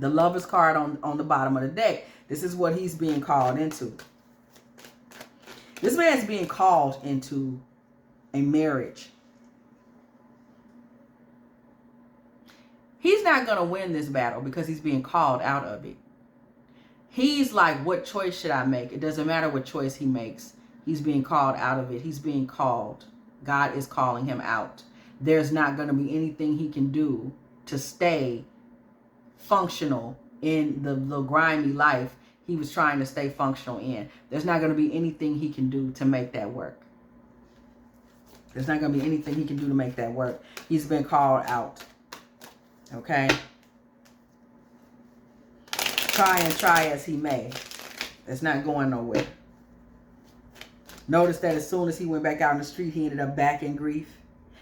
the Lovers card on the bottom of the deck. This is what he's being called into. This man's being called into a marriage. He's not going to win this battle because he's being called out of it. He's like, what choice should I make? It doesn't matter what choice he makes. He's being called out of it. He's being called. God is calling him out. There's not going to be anything he can do to stay functional in the grimy life he was trying to stay functional in. There's not going to be anything he can do to make that work. There's not going to be anything he can do to make that work. He's been called out. Okay? Try as he may. It's not going nowhere. Notice that as soon as he went back out in the street, he ended up back in grief.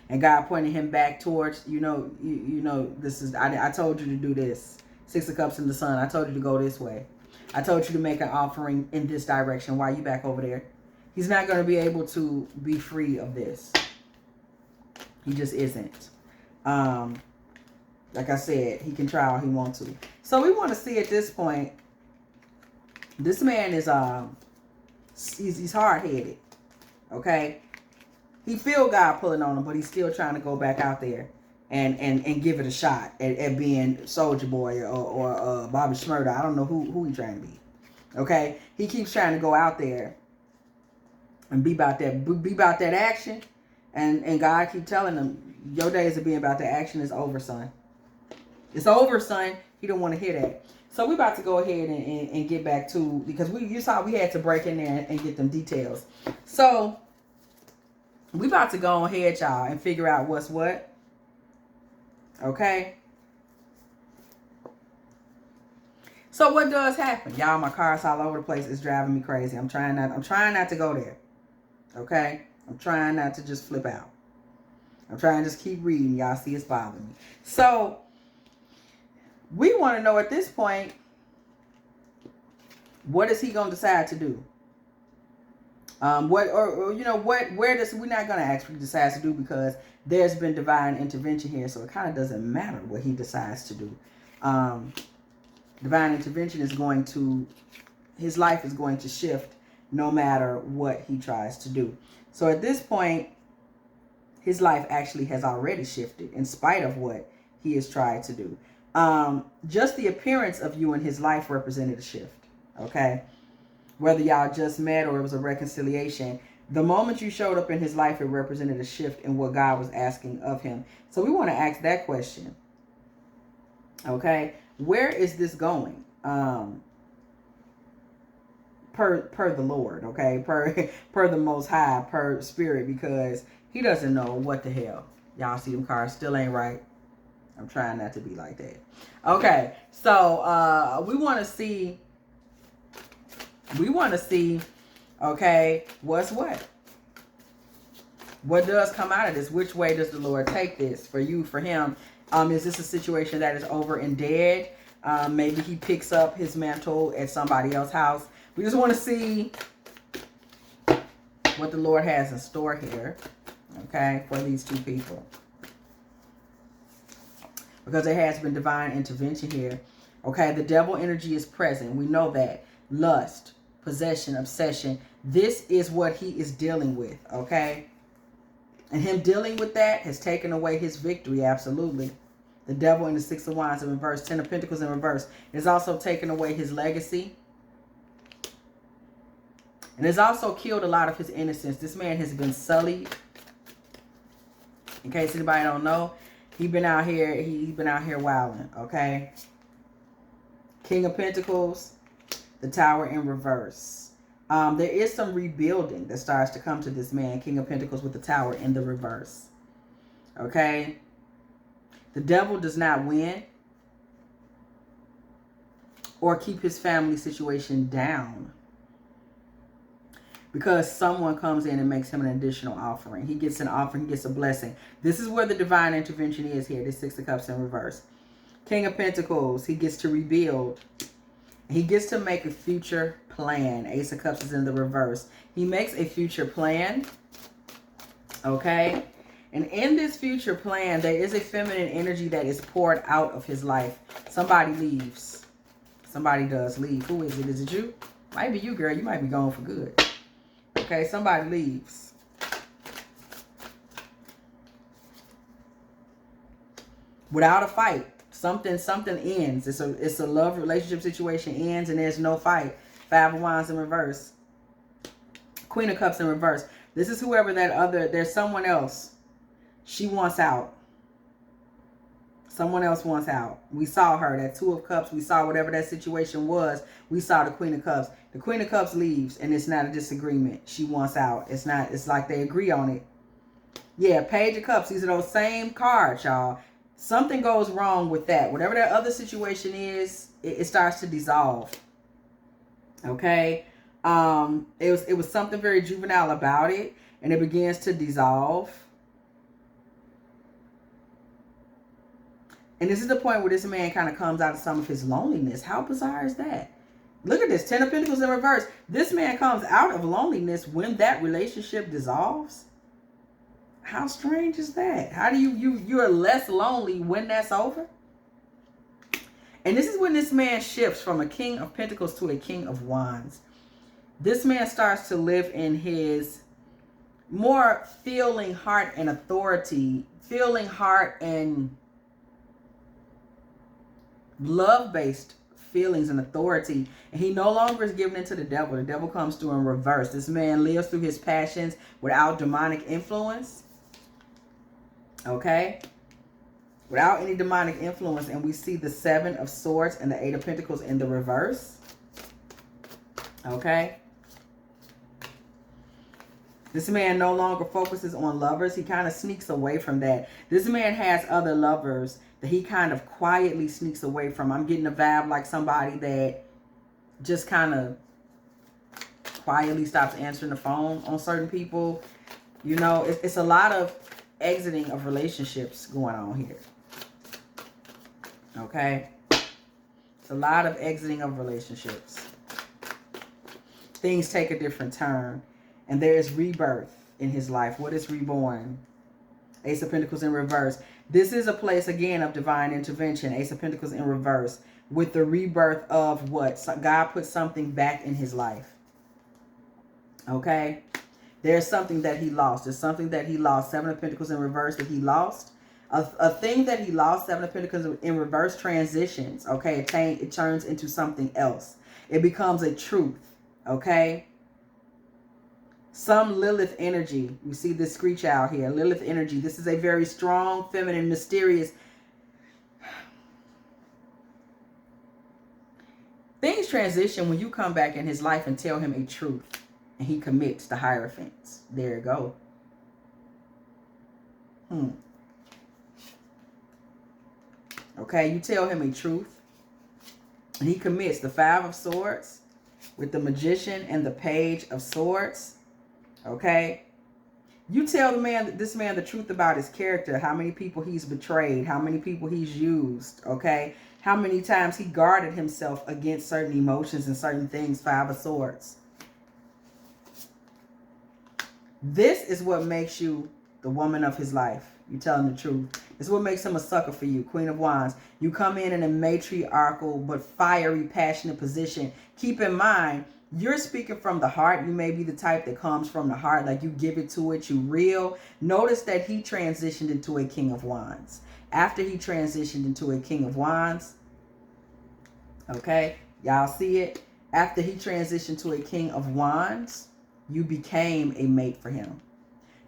And God pointed him back towards, you know, this is, I told you to do this. Six of Cups in the Sun. I told you to go this way. I told you to make an offering in this direction. Why are you back over there? He's not going to be able to be free of this. He just isn't. Like I said, he can try all he wants to. So we want to see at this point, this man is, he's hard-headed. Okay? He feel God pulling on him, but he's still trying to go back out there and give it a shot at being Soldier Boy or Bobby Shmurda. I don't know who he's trying to be. Okay? He keeps trying to go out there and be about that action. And God keep telling him, your days of being about the action is over, son. It's over, son. He don't want to hear that. So we're about to go ahead and get back to, because you saw we had to break in there and get them details. So we about to go ahead, y'all, and figure out what's what. Okay? So what does happen? Y'all, my car's all over the place. It's driving me crazy. I'm trying not to go there. Okay? I'm trying not to just flip out. I'm trying to just keep reading. Y'all see it's bothering me. So we want to know at this point, what is he going to decide to do? We're not going to actually decide to do, because there's been divine intervention here. So it kind of doesn't matter what he decides to do. Divine intervention is going to, his life is going to shift no matter what he tries to do. So at this point, his life actually has already shifted in spite of what he has tried to do. Just the appearance of you in his life represented a shift. Okay. Whether y'all just met or it was a reconciliation, the moment you showed up in his life, it represented a shift in what God was asking of him. So we want to ask that question. Okay. Where is this going? Per the Lord, okay? Per the Most High, per Spirit, because he doesn't know what the hell. Y'all see them cards still ain't right. I'm trying not to be like that. Okay, so we want to see, okay, what's what? What does come out of this? Which way does the Lord take this for you, for him? Is this a situation that is over and dead? Maybe he picks up his mantle at somebody else's house. We just want to see what the Lord has in store here, okay, for these two people. Because there has been divine intervention here. Okay, the devil energy is present. We know that. Lust, possession, obsession. This is what he is dealing with, okay? And him dealing with that has taken away his victory, absolutely. The devil in the Six of Wands in reverse, Ten of Pentacles in reverse. It has also taken away his legacy. And has also killed a lot of his innocence. This man has been sullied. In case anybody don't know, he's been out here wilding, okay? King of Pentacles, the Tower in reverse. There is some rebuilding that starts to come to this man, King of Pentacles with the Tower in the reverse. Okay? The devil does not win or keep his family situation down, because someone comes in and makes him an additional offering. He gets an offering, he gets a blessing. This is where the divine intervention is here, the Six of Cups in reverse. King of Pentacles, he gets to rebuild. He gets to make a future plan. Ace of Cups is in the reverse. He makes a future plan, okay? And in this future plan, there is a feminine energy that is poured out of his life. Somebody leaves. Somebody does leave. Who is it? Is it you? Might be you, girl. You might be gone for good. Okay, somebody leaves. Without a fight. Something ends. It's a love relationship situation ends and there's no fight. Five of Wands in reverse. Queen of Cups in reverse. This is whoever there's someone else. She wants out. Someone else wants out. We saw her, that Two of Cups. We saw whatever that situation was. We saw the Queen of Cups. The Queen of Cups leaves and it's not a disagreement. She wants out. It's like they agree on it. Yeah, Page of Cups. These are those same cards, y'all. Something goes wrong with that. Whatever that other situation is, it starts to dissolve. Okay? It was something very juvenile about it, and it begins to dissolve. And this is the point where this man kind of comes out of some of his loneliness. How bizarre is that? Look at this. Ten of Pentacles in reverse. This man comes out of loneliness when that relationship dissolves. How strange is that? How do you're less lonely when that's over? And this is when this man shifts from a King of Pentacles to a King of Wands. This man starts to live in his more feeling heart and authority, feeling heart and love-based feelings and authority. And he no longer is given into the devil. The devil comes through in reverse. This man lives through his passions without demonic influence. Okay? Without any demonic influence. And we see the Seven of Swords and the Eight of Pentacles in the reverse. Okay? This man no longer focuses on lovers. He kind of sneaks away from that. This man has other lovers that he kind of quietly sneaks away from. I'm getting a vibe like somebody that just kind of quietly stops answering the phone on certain people. You know, it's a lot of exiting of relationships going on here. Okay? It's a lot of exiting of relationships. Things take a different turn. And there is rebirth in his life. What is reborn? Ace of Pentacles in reverse. This is a place, again, of divine intervention. Ace of Pentacles in reverse. With the rebirth of what? So God put something back in his life. Okay? There's something that he lost. There's something that he lost. Seven of Pentacles in reverse that he lost. A thing that he lost, Seven of Pentacles in reverse, transitions, okay? It turns into something else. It becomes a truth, okay? Some Lilith energy. You see this screech out here. Lilith energy. This is a very strong, feminine, mysterious. Things transition when you come back in his life and tell him a truth. And he commits the Hierophants. There you go. Okay, you tell him a truth. And he commits the Five of Swords with the Magician and the Page of Swords. Okay. You tell this man the truth about his character. How many people he's betrayed. How many people he's used. Okay. How many times he guarded himself against certain emotions and certain things. Five of Swords. This is what makes you the woman of his life. You tell him the truth. This is what makes him a sucker for you. Queen of Wands. You come in a matriarchal but fiery, passionate position. Keep in mind, you're speaking from the heart. You may be the type that comes from the heart. Like you give it to it. You real. Notice that he transitioned into a King of Wands. After he transitioned into a King of Wands. Okay. Y'all see it? After he transitioned to a King of Wands, you became a mate for him.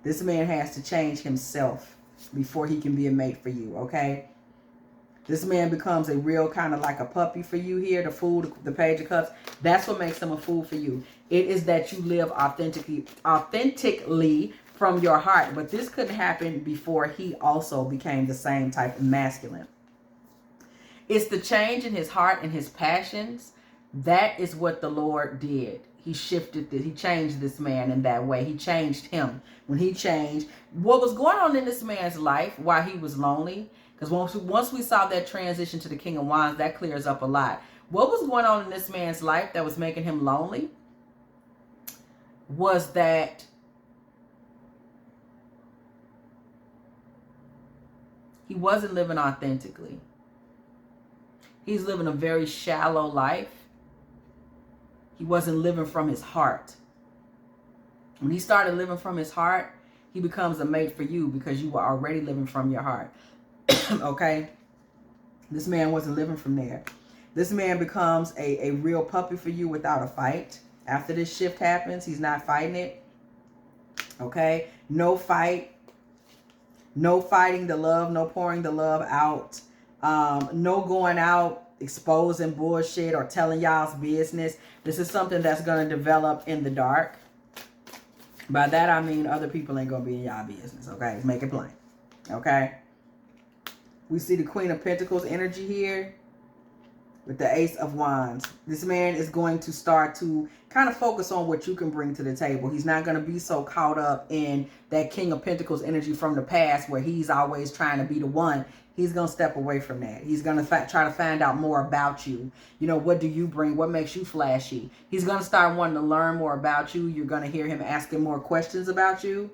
This man has to change himself before he can be a mate for you, okay? This man becomes a real kind of like a puppy for you here, the Fool, the Page of Cups. That's what makes him a fool for you. It is that you live authentically from your heart. But this couldn't happen before he also became the same type of masculine. It's the change in his heart and his passions. That is what the Lord did. He shifted this. He changed this man in that way. He changed him. When he changed, what was going on in this man's life while he was lonely, because once we saw that transition to the King of Wands, that clears up a lot. What was going on in this man's life that was making him lonely was that he wasn't living authentically. He's living a very shallow life. He wasn't living from his heart. When he started living from his heart, he becomes a mate for you because you were already living from your heart. Okay? This man wasn't living from there. This man becomes a real puppy for you without a fight. After this shift happens, he's not fighting it. Okay? No fight. No fighting the love. No pouring the love out. No going out exposing bullshit or telling y'all's business. This is something that's going to develop in the dark. By that I mean other people ain't going to be in y'all business. Okay? Let's make it plain. Okay? We see the Queen of Pentacles energy here with the Ace of Wands. This man is going to start to kind of focus on what you can bring to the table. He's not going to be so caught up in that King of Pentacles energy from the past where he's always trying to be the one. He's going to step away from that. He's going to try to find out more about you. You know, what do you bring? What makes you flashy? He's going to start wanting to learn more about you. You're going to hear him asking more questions about you.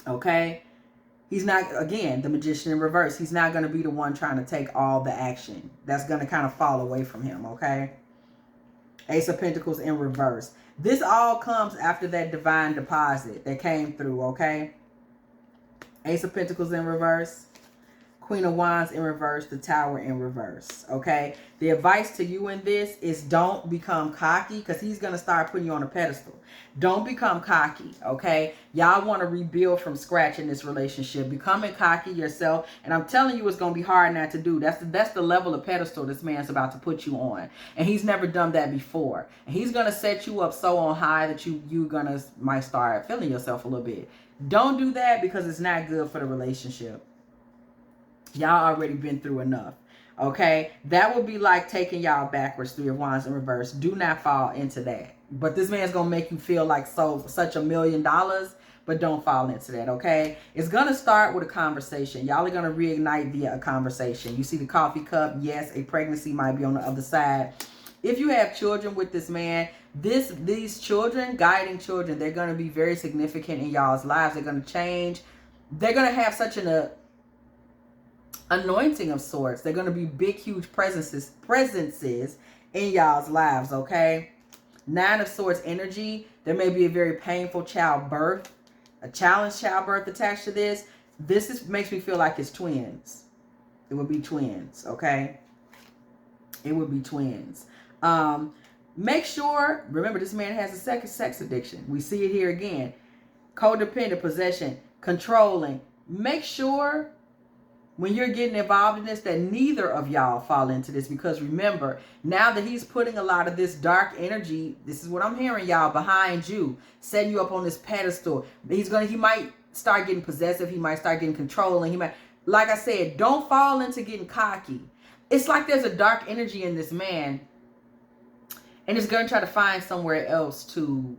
Okay? He's not, again, the Magician in reverse. He's not going to be the one trying to take all the action. That's going to kind of fall away from him, okay? Ace of Pentacles in reverse. This all comes after that divine deposit that came through, okay? Ace of Pentacles in reverse. Queen of Wands in reverse, the Tower in reverse, okay? The advice to you in this is don't become cocky because he's going to start putting you on a pedestal. Don't become cocky, okay? Y'all want to rebuild from scratch in this relationship. Becoming cocky yourself, and I'm telling you it's going to be hard not to do. That's the level of pedestal this man's about to put you on. And he's never done that before. And he's going to set you up so on high that you're going to might start feeling yourself a little bit. Don't do that because it's not good for the relationship. Y'all already been through enough. Okay? That would be like taking y'all backwards. Three of Wands in reverse. Do not fall into that. But this man's going to make you feel like such $1 million. But don't fall into that. Okay? It's going to start with a conversation. Y'all are going to reignite via a conversation. You see the coffee cup. Yes, a pregnancy might be on the other side. If you have children with this man, these children, guiding children, they're going to be very significant in y'all's lives. They're going to change. They're going to have such an anointing of sorts. They're going to be big, huge presences in y'all's lives, okay? Nine of Swords energy. There may be a very painful childbirth, a challenge childbirth attached to this. makes me feel like it's twins. It would be twins, okay? It would be twins. Make sure, remember, this man has a second sex addiction. We see it here again. Codependent, possession, controlling. Make sure when you're getting involved in this that neither of y'all fall into this, because remember, now that he's putting a lot of this dark energy, this is what I'm hearing, y'all, behind you, setting you up on this pedestal. He might start getting possessive. He might start getting controlling. He might, like I said, don't fall into getting cocky. It's like there's a dark energy in this man, and he's going to try to find somewhere else to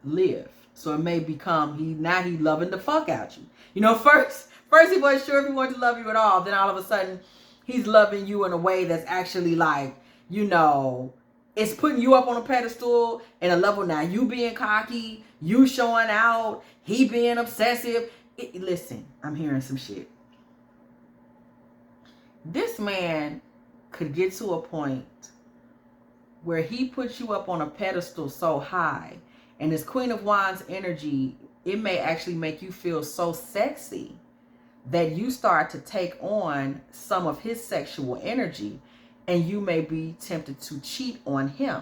live. So it may become, he loving the fuck out you. You know, first he wasn't sure if he wanted to love you at all. Then all of a sudden, he's loving you in a way that's actually like, you know, it's putting you up on a pedestal in a level now. You being cocky, you showing out, he being obsessive. Listen, I'm hearing some shit. This man could get to a point where he puts you up on a pedestal so high, and this Queen of Wands energy, it may actually make you feel so sexy that you start to take on some of his sexual energy, and you may be tempted to cheat on him.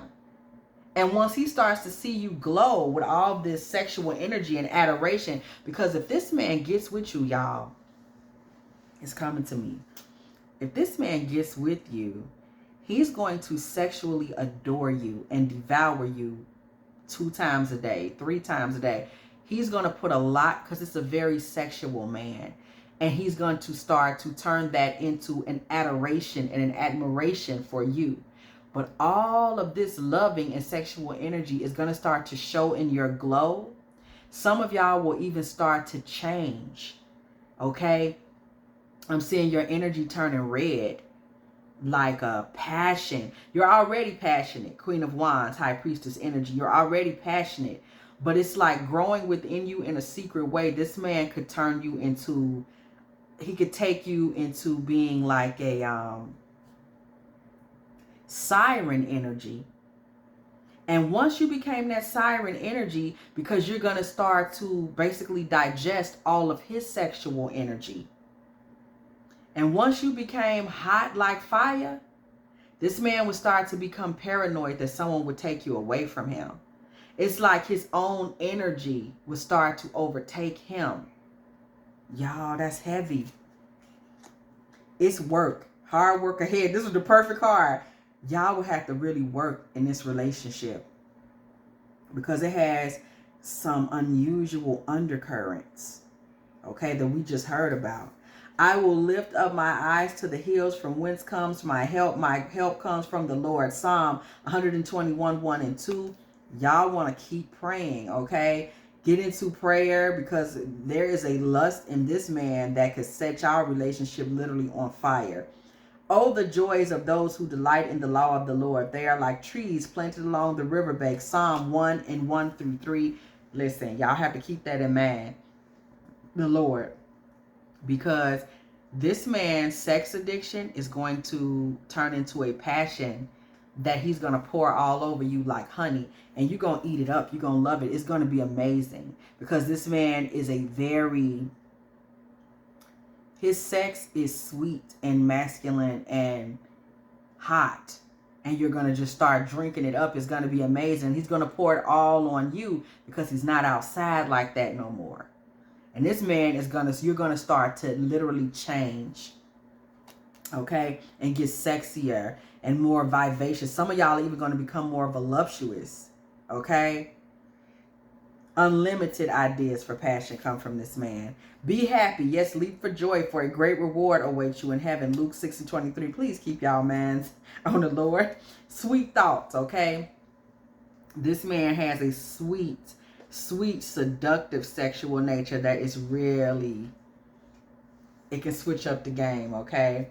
And once he starts to see you glow with all this sexual energy and adoration, because if this man gets with you, y'all, it's coming to me. If this man gets with you, he's going to sexually adore you and devour you 2 times a day, 3 times a day. He's going to put a lot, because it's a very sexual man. And he's going to start to turn that into an adoration and an admiration for you. But all of this loving and sexual energy is going to start to show in your glow. Some of y'all will even start to change. Okay? I'm seeing your energy turning red. Like a passion. You're already passionate. Queen of Wands, High Priestess energy. You're already passionate. But it's like growing within you in a secret way. This man could turn you into, he could take you into being like a siren energy. And once you became that siren energy, because you're going to start to basically digest all of his sexual energy. And once you became hot like fire, this man would start to become paranoid that someone would take you away from him. It's like his own energy would start to overtake him. Y'all, that's heavy. It's work. Hard work ahead. This is the perfect card. Y'all will have to really work in this relationship, because it has some unusual undercurrents, okay, that we just heard about. I will lift up my eyes to the hills, from whence comes my help. My help comes from the Lord. Psalm 121, 1 and 2. Y'all want to keep praying, okay? Get into prayer, because there is a lust in this man that could set y'all relationship literally on fire. Oh, the joys of those who delight in the law of the Lord. They are like trees planted along the riverbank. Psalm 1 and 1 through 3. Listen, y'all have to keep that in mind. The Lord. Because this man's sex addiction is going to turn into a passion that he's going to pour all over you like honey. And you're going to eat it up. You're going to love it. It's going to be amazing. Because this man is his sex is sweet and masculine and hot. And you're going to just start drinking it up. It's going to be amazing. He's going to pour it all on you, because he's not outside like that no more. And this man is you're going to start to literally change, okay, and get sexier and more vivacious. Some of y'all are even going to become more voluptuous, okay? Unlimited ideas for passion come from this man. Be happy. Yes, leap for joy, for a great reward awaits you in heaven. Luke 6 and 23. Please keep y'all minds on the Lord. Sweet thoughts, okay? This man has a sweet, seductive sexual nature that is really, it can switch up the game, okay?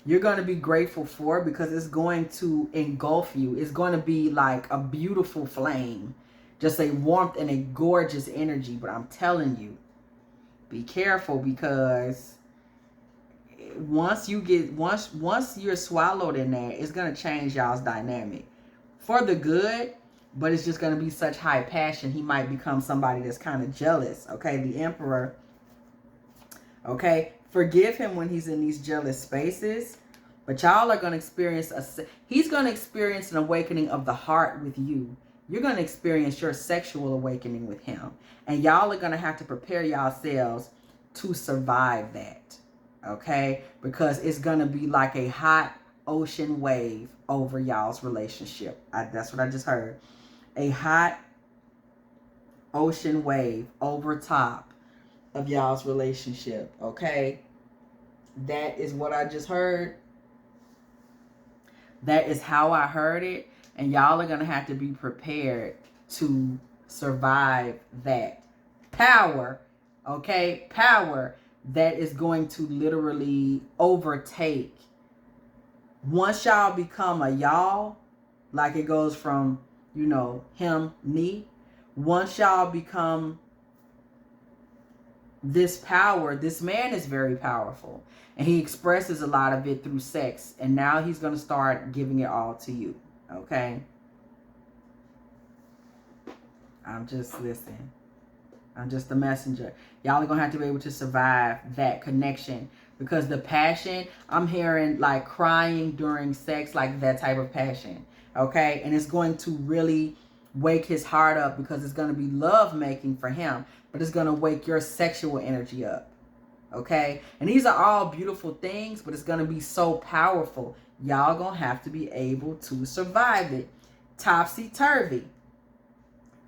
You're going to be grateful for it, because it's going to engulf you. It's going to be like a beautiful flame, just a warmth and a gorgeous energy. But I'm telling you, be careful, because once you're swallowed in that, it's going to change y'all's dynamic for the good. But it's just going to be such high passion, he might become somebody that's kind of jealous. Okay, the Emperor. Okay? Forgive him when he's in these jealous spaces. But y'all are going to experience he's going to experience an awakening of the heart with you. You're going to experience your sexual awakening with him. And y'all are going to have to prepare yourselves to survive that. Okay? Because it's going to be like a hot ocean wave over y'all's relationship. That's what I just heard. A hot ocean wave over top of y'all's relationship. Okay? That is what I just heard. That is how I heard it. And y'all are going to have to be prepared to survive that power. Okay? Power that is going to literally overtake. Once y'all become a y'all, like it goes from, you know, him, me. Once y'all become this power, this man is very powerful. And he expresses a lot of it through sex. And now he's going to start giving it all to you. Okay? I'm just listening. I'm just the messenger. Y'all are going to have to be able to survive that connection. Because the passion, I'm hearing like crying during sex, like that type of passion. Okay? And it's going to really wake his heart up because it's going to be love making for him. But it's going to wake your sexual energy up. Okay? And these are all beautiful things, but it's going to be so powerful. Y'all going to have to be able to survive it. Topsy-turvy.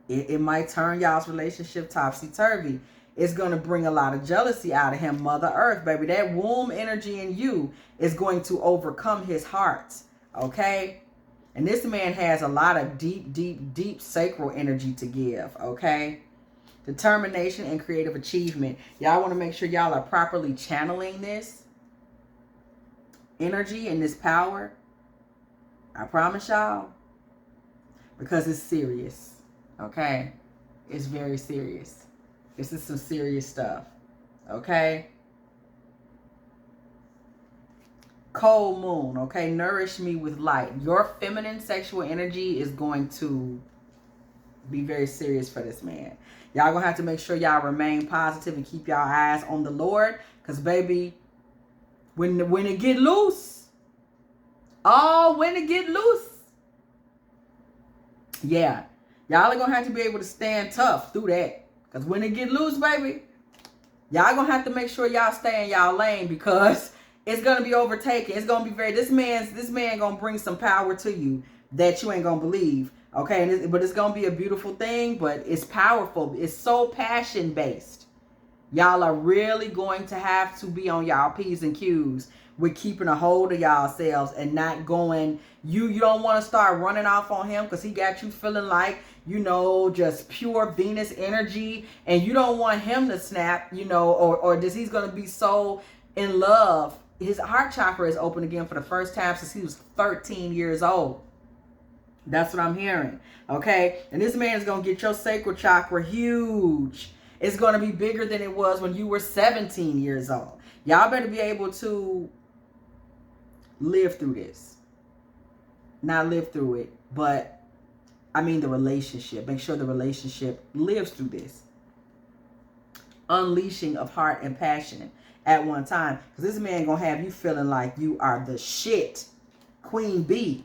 It might turn y'all's relationship topsy-turvy. It's going to bring a lot of jealousy out of him. Mother Earth, baby. That womb energy in you is going to overcome his heart. Okay? And this man has a lot of deep, deep, deep sacral energy to give. Okay? Determination and creative achievement. Y'all want to make sure y'all are properly channeling this energy and this power. I promise y'all. Because it's serious. Okay? It's very serious. This is some serious stuff. Okay? Cold moon. Okay? Nourish me with light. Your feminine sexual energy is going to be very serious for this man. Y'all gonna have to make sure y'all remain positive and keep y'all eyes on the Lord. Because, baby, when it get loose, when it get loose, yeah, y'all are gonna have to be able to stand tough through that. Because when it get loose, baby, y'all gonna have to make sure y'all stay in y'all lane because it's gonna be overtaken. It's gonna be this man gonna bring some power to you that you ain't gonna believe. Okay, but it's gonna be a beautiful thing, but it's powerful. It's so passion based. Y'all are really going to have to be on y'all P's and Q's with keeping a hold of y'all selves and not going. You don't want to start running off on him because he got you feeling like, you know, just pure Venus energy, and you don't want him to snap, you know, or he's gonna be so in love. His heart chakra is open again for the first time since he was 13 years old. That's what I'm hearing. Okay? And this man is going to get your sacral chakra huge. It's going to be bigger than it was when you were 17 years old. Y'all better be able to live through this. Not live through it, but I mean the relationship. Make sure the relationship lives through this. Unleashing of heart and passion at one time. Because this man going to have you feeling like you are the shit. Queen bee.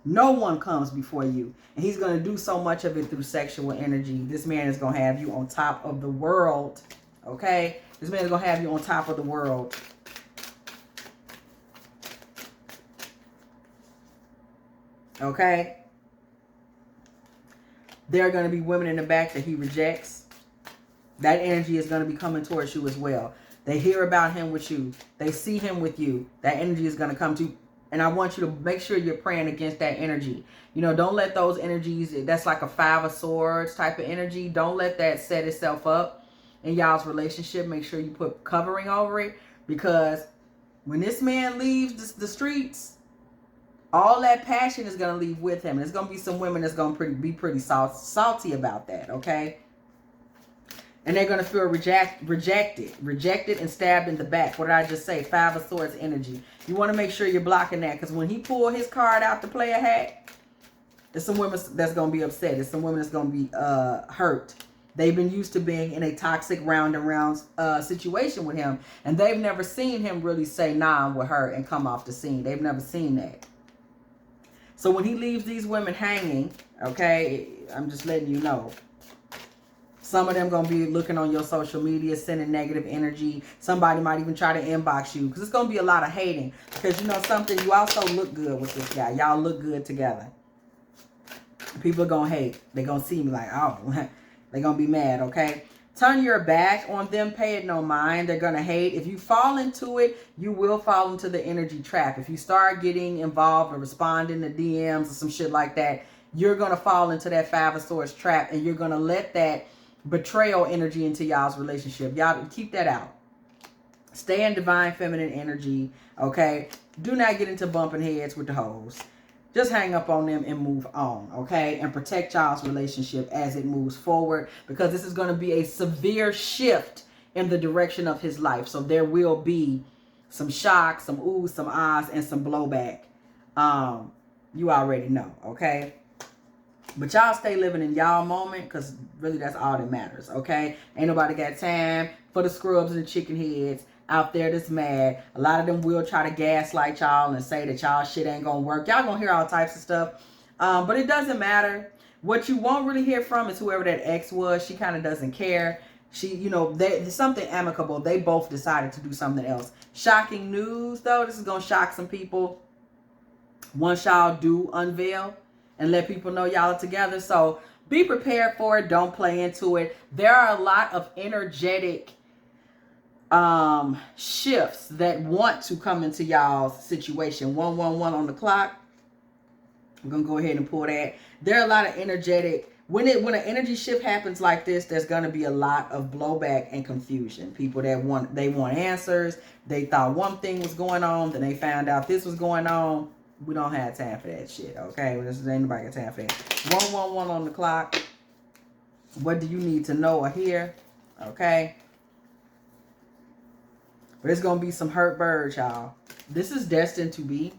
No one comes before you. And he's going to do so much of it through sexual energy. This man is going to have you on top of the world. Okay? This man is going to have you on top of the world. Okay? There are going to be women in the back that he rejects. That energy is going to be coming towards you as well. They hear about him with you. They see him with you. That energy is going to come to you. And I want you to make sure you're praying against that energy. You know, don't let those energies, that's like a 5 of swords type of energy. Don't let that set itself up in y'all's relationship. Make sure you put covering over it. Because when this man leaves the streets, all that passion is going to leave with him. And there's going to be some women that's going to be pretty salty about that, okay? And they're going to feel rejected and stabbed in the back. What did I just say? 5 of swords energy. You want to make sure you're blocking that. Because when he pull his card out to play a hat, there's some women that's going to be upset. There's some women that's going to be hurt. They've been used to being in a toxic round and round situation with him. And they've never seen him really say nah with her and come off the scene. They've never seen that. So when he leaves these women hanging, okay, I'm just letting you know. Some of them going to be looking on your social media, sending negative energy. Somebody might even try to inbox you. Because it's going to be a lot of hating. Because you know something, you also look good with this guy. Y'all look good together. People are going to hate. They're going to see me like, oh, they're going to be mad, okay? Turn your back on them. Pay it no mind. They're going to hate. If you fall into it, you will fall into the energy trap. If you start getting involved or responding to DMs or some shit like that, you're going to fall into that Five of Swords trap. And you're going to let that betrayal energy into y'all's relationship. Y'all keep that out. Stay in divine feminine energy, okay? Do not get into bumping heads with the hoes. Just hang up on them and move on, okay? And protect y'all's relationship as it moves forward, because this is going to be a severe shift in the direction of his life. So there will be some shock, some oohs, some ahs, and some blowback. You already know, okay? But y'all stay living in y'all moment, because really that's all that matters, okay? Ain't nobody got time for the scrubs and the chicken heads out there that's mad. A lot of them will try to gaslight y'all and say that y'all shit ain't gonna work. Y'all gonna hear all types of stuff. But it doesn't matter. What you won't really hear from is whoever that ex was. She kind of doesn't care. She, you know, there's something amicable. They both decided to do something else. Shocking news, though. This is gonna shock some people once y'all do unveil and let people know y'all are together. So be prepared for it. Don't play into it. There are a lot of energetic shifts that want to come into y'all's situation. 111 on the clock. I'm gonna go ahead and pull that. There are a lot of energetic, when an energy shift happens like this, there's gonna be a lot of blowback and confusion. People that want answers. They thought one thing was going on, then they found out this was going on. We don't have time for that shit, okay? This ain't nobody got time for that. 111 on the clock. What do you need to know or hear? Okay. But it's going to be some hurt birds, y'all. This is destined to be.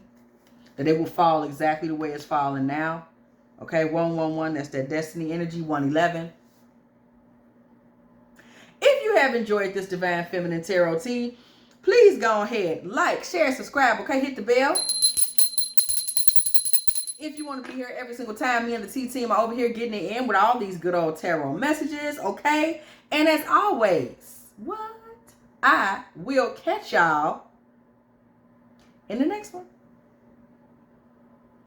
That it will fall exactly the way it's falling now. Okay, 111, that's that destiny energy. 111. If you have enjoyed this Divine Feminine Tarot Tea, please go ahead, like, share, subscribe, okay? Hit the bell. If you want to be here every single time, me and the T team are over here getting it in with all these good old tarot messages, okay? And as always, I will catch y'all in the next one.